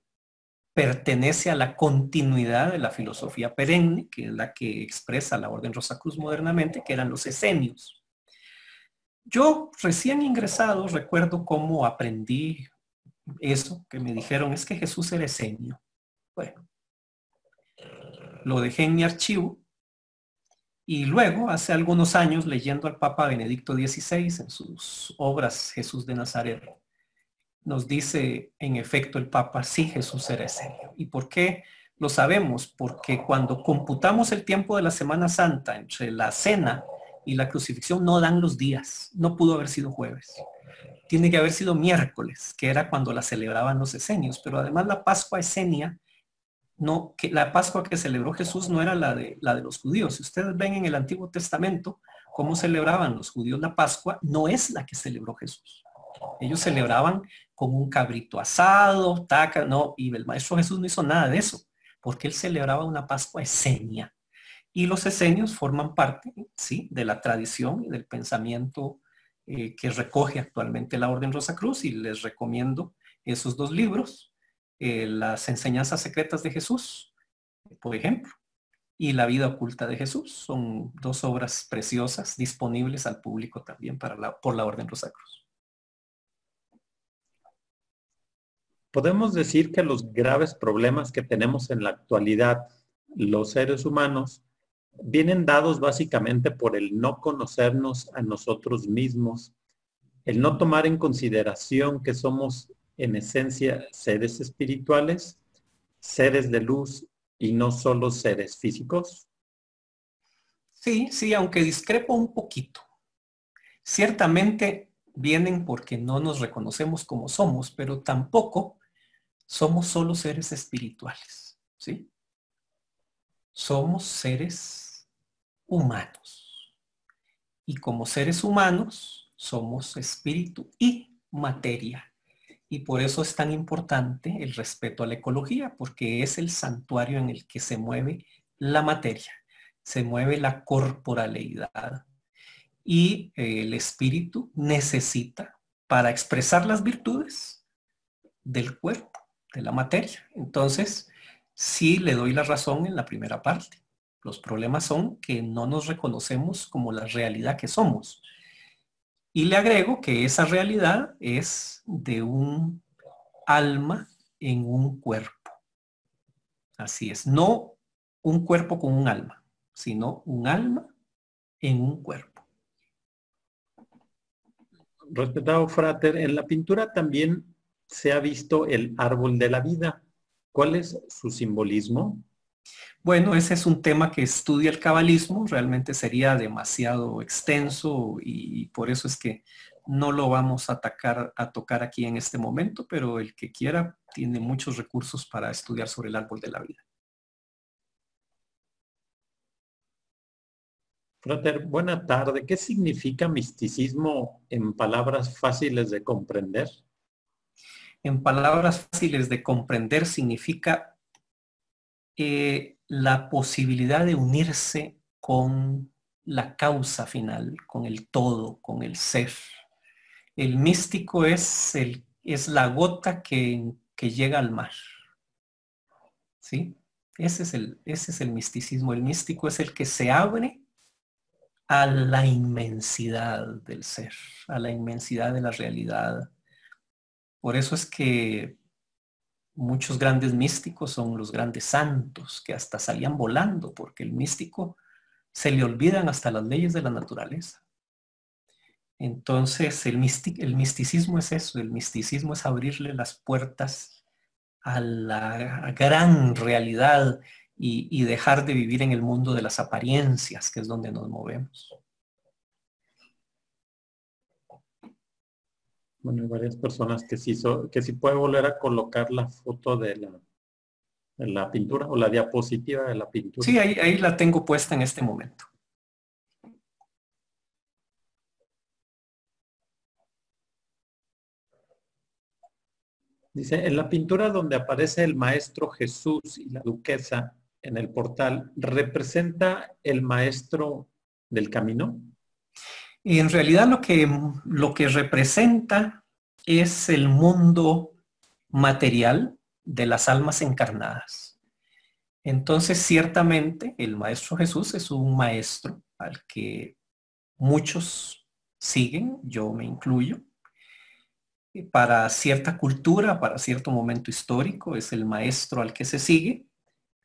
pertenece a la continuidad de la filosofía perenne, que es la que expresa la Orden Rosacruz modernamente, que eran los esenios. Yo recién ingresado recuerdo cómo aprendí eso, que me dijeron es que Jesús era esenio. Bueno, lo dejé en mi archivo y luego, hace algunos años, leyendo al Papa Benedicto XVI en sus obras Jesús de Nazaret, nos dice en efecto el Papa, sí, Jesús era esenio. ¿Y por qué lo sabemos? Porque cuando computamos el tiempo de la Semana Santa entre la cena y la crucifixión no dan los días, no pudo haber sido jueves. Tiene que haber sido miércoles, que era cuando la celebraban los esenios, pero además la Pascua esenia, no, que la Pascua que celebró Jesús no era la de los judíos. Si ustedes ven en el Antiguo Testamento cómo celebraban los judíos la Pascua, no es la que celebró Jesús. Ellos celebraban con un cabrito asado, taca, no, y el Maestro Jesús no hizo nada de eso, porque él celebraba una Pascua esenia. Y los esenios forman parte, sí, de la tradición y del pensamiento que recoge actualmente la Orden Rosacruz, y les recomiendo esos dos libros, las enseñanzas secretas de Jesús, por ejemplo, y la vida oculta de Jesús. Son dos obras preciosas disponibles al público también por la Orden Rosacruz. Podemos decir que los graves problemas que tenemos en la actualidad, los seres humanos, vienen dados básicamente por el no conocernos a nosotros mismos, el no tomar en consideración que somos en esencia seres espirituales, seres de luz y no solo seres físicos. Sí, aunque discrepo un poquito. Ciertamente vienen porque no nos reconocemos como somos, pero tampoco somos solo seres espirituales, ¿sí? Somos seres humanos. Y como seres humanos, somos espíritu y materia. Y por eso es tan importante el respeto a la ecología, porque es el santuario en el que se mueve la materia, se mueve la corporalidad. Y el espíritu necesita, para expresar las virtudes del cuerpo, de la materia. Entonces, sí le doy la razón en la primera parte. Los problemas son que no nos reconocemos como la realidad que somos. Y le agrego que esa realidad es de un alma en un cuerpo. Así es, no un cuerpo con un alma, sino un alma en un cuerpo. Respetado Frater, en la pintura también se ha visto el árbol de la vida. ¿Cuál es su simbolismo? Bueno, ese es un tema que estudia el cabalismo, realmente sería demasiado extenso y por eso es que no lo vamos a tocar aquí en este momento, pero el que quiera tiene muchos recursos para estudiar sobre el árbol de la vida. Frater, buena tarde. ¿Qué significa misticismo en palabras fáciles de comprender? En palabras fáciles de comprender significa la posibilidad de unirse con la causa final, con el todo, con el ser. El místico es la gota que llega al mar. ¿Sí? Ese es el misticismo. El místico es el que se abre a la inmensidad del ser, a la inmensidad de la realidad. Por eso es que muchos grandes místicos son los grandes santos, que hasta salían volando, porque el místico se le olvidan hasta las leyes de la naturaleza. Entonces, el misticismo es eso, el misticismo es abrirle las puertas a la gran realidad y dejar de vivir en el mundo de las apariencias, que es donde nos movemos. Bueno, hay varias personas que sí puede volver a colocar la foto de la pintura o la diapositiva de la pintura. Sí, ahí la tengo puesta en este momento. Dice, en la pintura donde aparece el maestro Jesús y la duquesa en el portal, ¿representa el maestro del camino? Y en realidad lo que representa es el mundo material de las almas encarnadas. Entonces, ciertamente, el Maestro Jesús es un maestro al que muchos siguen, yo me incluyo. Para cierta cultura, para cierto momento histórico, es el maestro al que se sigue.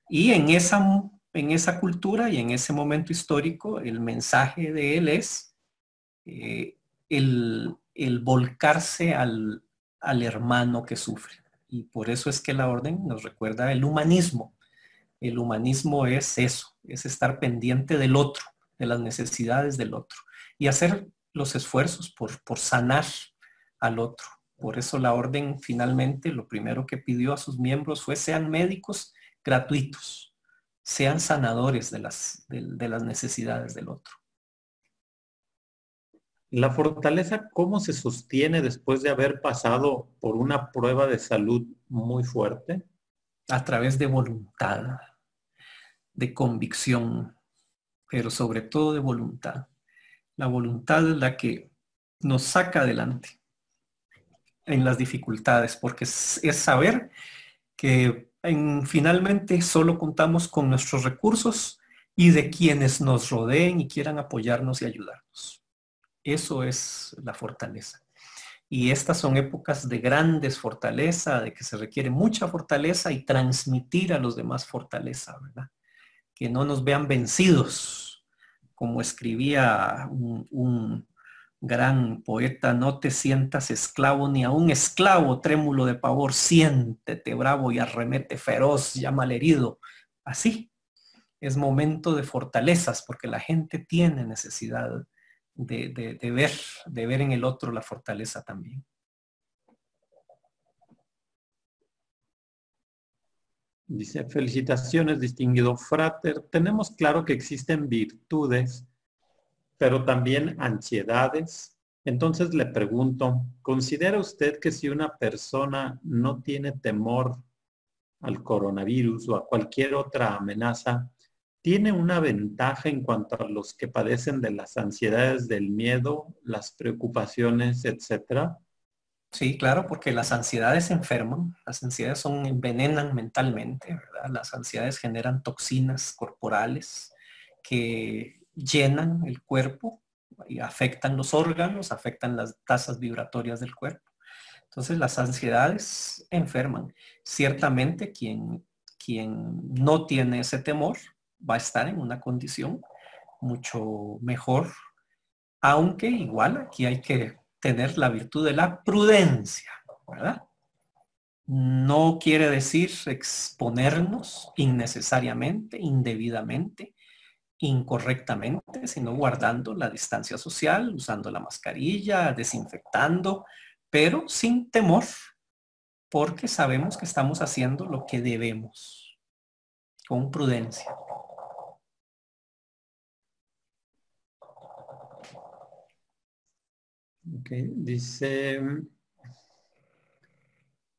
Y en esa cultura y en ese momento histórico, el mensaje de él es el volcarse al hermano que sufre. Y por eso es que la orden nos recuerda el humanismo. El humanismo es eso, es estar pendiente del otro, de las necesidades del otro y hacer los esfuerzos por sanar al otro. Por eso la orden finalmente lo primero que pidió a sus miembros fue sean médicos gratuitos, sean sanadores de las necesidades del otro. La fortaleza, ¿cómo se sostiene después de haber pasado por una prueba de salud muy fuerte? A través de voluntad, de convicción, pero sobre todo de voluntad. La voluntad es la que nos saca adelante en las dificultades, porque es saber que finalmente solo contamos con nuestros recursos y de quienes nos rodeen y quieran apoyarnos y ayudarnos. Eso es la fortaleza. Y estas son épocas de grandes fortaleza, de que se requiere mucha fortaleza y transmitir a los demás fortaleza, ¿verdad? Que no nos vean vencidos, como escribía un gran poeta, no te sientas esclavo ni a un esclavo trémulo de pavor, siéntete bravo y arremete feroz, llama al herido. Así, es momento de fortalezas porque la gente tiene necesidad de ver en el otro la fortaleza también. Dice, felicitaciones, distinguido frater. Tenemos claro que existen virtudes, pero también ansiedades. Entonces le pregunto, ¿considera usted que si una persona no tiene temor al coronavirus o a cualquier otra amenaza, tiene una ventaja en cuanto a los que padecen de las ansiedades del miedo, las preocupaciones, etcétera? Sí, claro, porque las ansiedades enferman, las ansiedades envenenan mentalmente, ¿verdad? Las ansiedades generan toxinas corporales que llenan el cuerpo y afectan los órganos, afectan las tasas vibratorias del cuerpo. Entonces las ansiedades enferman. Ciertamente quien no tiene ese temor va a estar en una condición mucho mejor, aunque igual aquí hay que tener la virtud de la prudencia, ¿verdad? No quiere decir exponernos innecesariamente, indebidamente, incorrectamente, sino guardando la distancia social, usando la mascarilla, desinfectando, pero sin temor, porque sabemos que estamos haciendo lo que debemos, con prudencia. Ok, dice,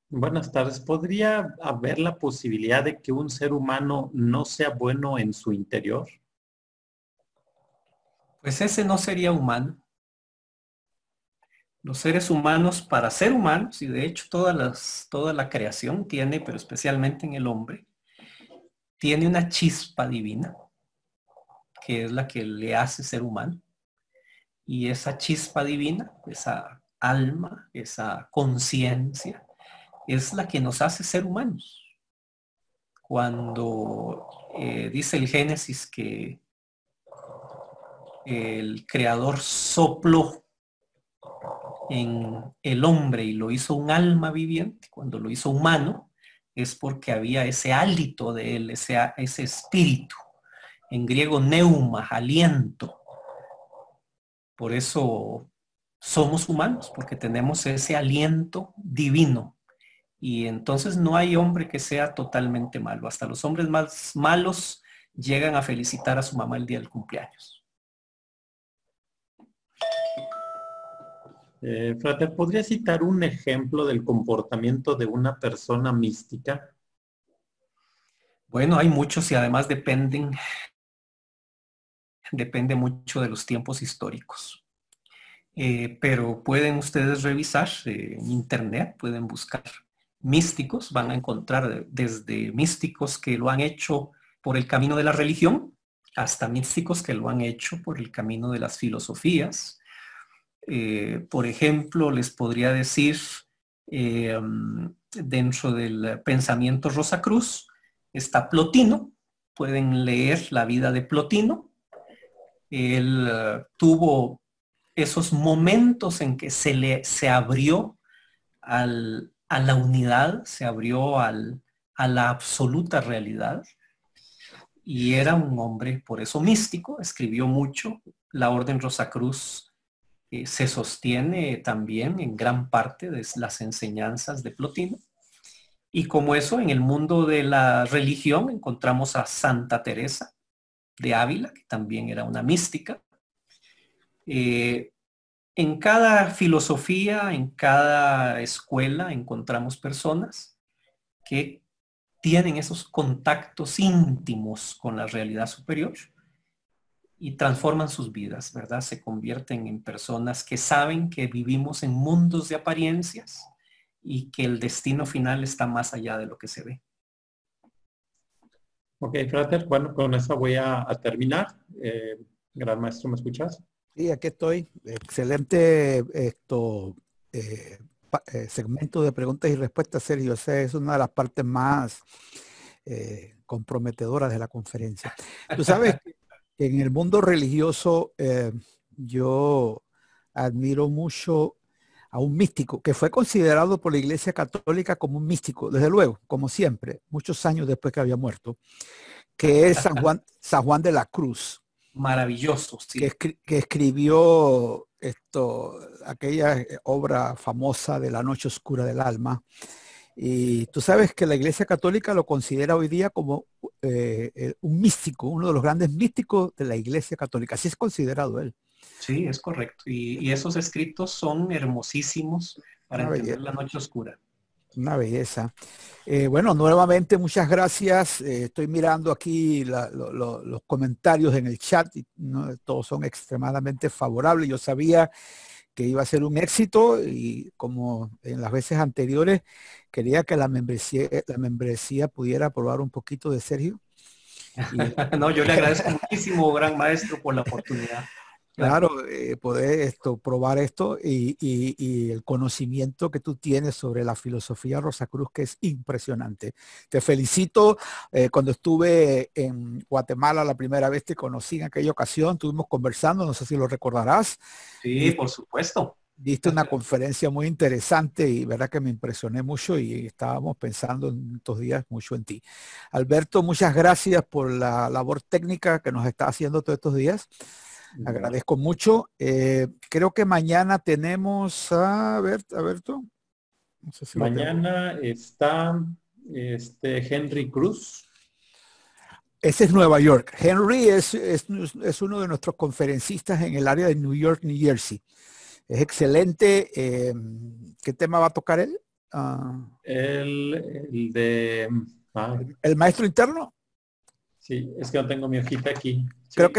buenas tardes, ¿podría haber la posibilidad de que un ser humano no sea bueno en su interior? Pues ese no sería humano. Los seres humanos, para ser humanos, y de hecho toda la creación tiene, pero especialmente en el hombre, tiene una chispa divina, que es la que le hace ser humano. Y esa chispa divina, esa alma, esa conciencia, es la que nos hace ser humanos. Cuando dice el Génesis que el Creador sopló en el hombre y lo hizo un alma viviente, cuando lo hizo humano, es porque había ese hálito de él, ese espíritu. En griego, neuma, aliento. Por eso somos humanos, porque tenemos ese aliento divino. Y entonces no hay hombre que sea totalmente malo. Hasta los hombres más malos llegan a felicitar a su mamá el día del cumpleaños. Frater, ¿podría citar un ejemplo del comportamiento de una persona mística? Bueno, hay muchos y además depende mucho de los tiempos históricos. Pero pueden ustedes revisar en internet, pueden buscar místicos, van a encontrar desde místicos que lo han hecho por el camino de la religión, hasta místicos que lo han hecho por el camino de las filosofías. Por ejemplo, les podría decir, dentro del pensamiento Rosacruz, está Plotino, pueden leer la vida de Plotino. Él tuvo esos momentos en que se abrió a la unidad, se abrió a la absoluta realidad. Y era un hombre, por eso místico, escribió mucho. La Orden Rosacruz se sostiene también en gran parte de las enseñanzas de Plotino. Y como eso, en el mundo de la religión encontramos a Santa Teresa de Ávila, que también era una mística. En cada filosofía, en cada escuela, encontramos personas que tienen esos contactos íntimos con la realidad superior y transforman sus vidas, ¿verdad? Se convierten en personas que saben que vivimos en mundos de apariencias y que el destino final está más allá de lo que se ve. Ok, Frater, bueno, con eso voy a terminar. Gran maestro, ¿me escuchas? Sí, aquí estoy. Excelente segmento de preguntas y respuestas, Sergio. O sea, es una de las partes más comprometedoras de la conferencia. Tú sabes que en el mundo religioso yo admiro mucho a un místico que fue considerado por la Iglesia Católica como un místico, desde luego, como siempre, muchos años después que había muerto, que es San Juan de la Cruz. Maravilloso, sí. Que escribió aquella obra famosa de La Noche Oscura del Alma. Y tú sabes que la Iglesia Católica lo considera hoy día como un místico, uno de los grandes místicos de la Iglesia Católica. Así es considerado él. Sí, es correcto. Y esos escritos son hermosísimos para entender la noche oscura. Una belleza. Bueno, nuevamente muchas gracias. Estoy mirando aquí los comentarios en el chat y todos son extremadamente favorables. Yo sabía que iba a ser un éxito y como en las veces anteriores quería que la membresía pudiera probar un poquito de Sergio. No, yo le agradezco muchísimo, gran maestro, por la oportunidad. Claro, poder probar esto y el conocimiento que tú tienes sobre la filosofía Rosacruz, que es impresionante. Te felicito. Cuando estuve en Guatemala la primera vez te conocí en aquella ocasión, estuvimos conversando, no sé si lo recordarás. Sí, por supuesto. Diste una conferencia muy interesante y verdad que me impresioné mucho y estábamos pensando en estos días mucho en ti. Alberto, muchas gracias por la labor técnica que nos está haciendo todos estos días. Agradezco mucho. Creo que mañana tenemos a ver, Alberto. No sé si mañana está Henry Cruz. Ese es Nueva York. Henry es uno de nuestros conferencistas en el área de New York, New Jersey. Es excelente. ¿Qué tema va a tocar él? El de... ¿El maestro interno? Sí, es que no tengo mi hojita aquí. Sí. Creo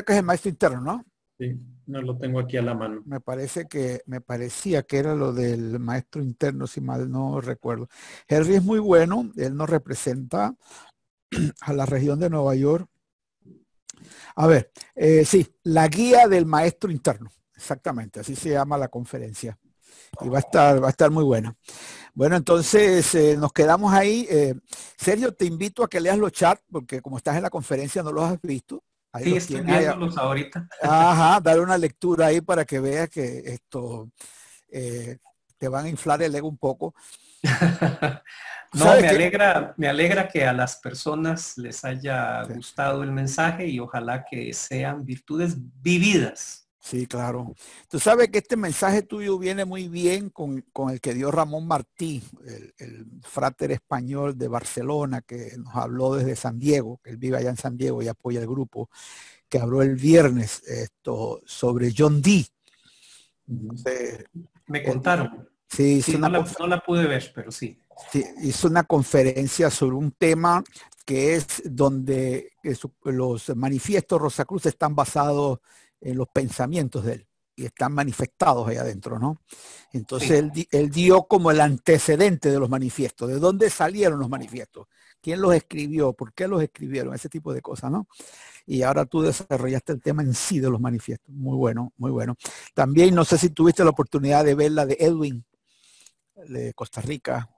que es el maestro interno, ¿no? Sí, no lo tengo aquí a la mano. Me parecía que era lo del maestro interno, si mal no recuerdo. Henry es muy bueno. Él nos representa a la región de Nueva York. A ver, sí, la guía del maestro interno. Exactamente, así se llama la conferencia. Y va a estar muy buena. Bueno, entonces nos quedamos ahí. Sergio, te invito a que leas los chats, porque como estás en la conferencia no los has visto. Ahí sí, estoy viéndolos ahorita. Ajá, dar una lectura ahí para que veas que esto te van a inflar el ego un poco. No, me alegra que a las personas les haya gustado el mensaje y ojalá que sean virtudes vividas. Sí, claro. Tú sabes que este mensaje tuyo viene muy bien con el que dio Ramón Martí, el fráter español de Barcelona, que nos habló desde San Diego, que él vive allá en San Diego y apoya el grupo, que habló el viernes sobre John Dee. Me contaron. Sí, no la pude ver, pero sí. Sí, hizo una conferencia sobre un tema que es donde los manifiestos Rosacruz están basados en los pensamientos de él y están manifestados ahí adentro, ¿no? Entonces él dio como el antecedente de los manifiestos, de dónde salieron los manifiestos, quién los escribió, por qué los escribieron, ese tipo de cosas, ¿no? Y ahora tú desarrollaste el tema en sí de los manifiestos. Muy bueno, muy bueno. También no sé si tuviste la oportunidad de ver la de Edwin, de Costa Rica.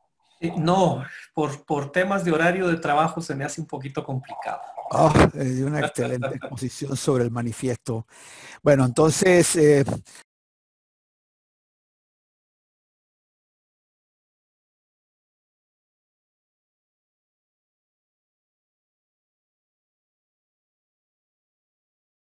No, por temas de horario de trabajo se me hace un poquito complicado. Dio una excelente exposición sobre el manifiesto. Bueno, entonces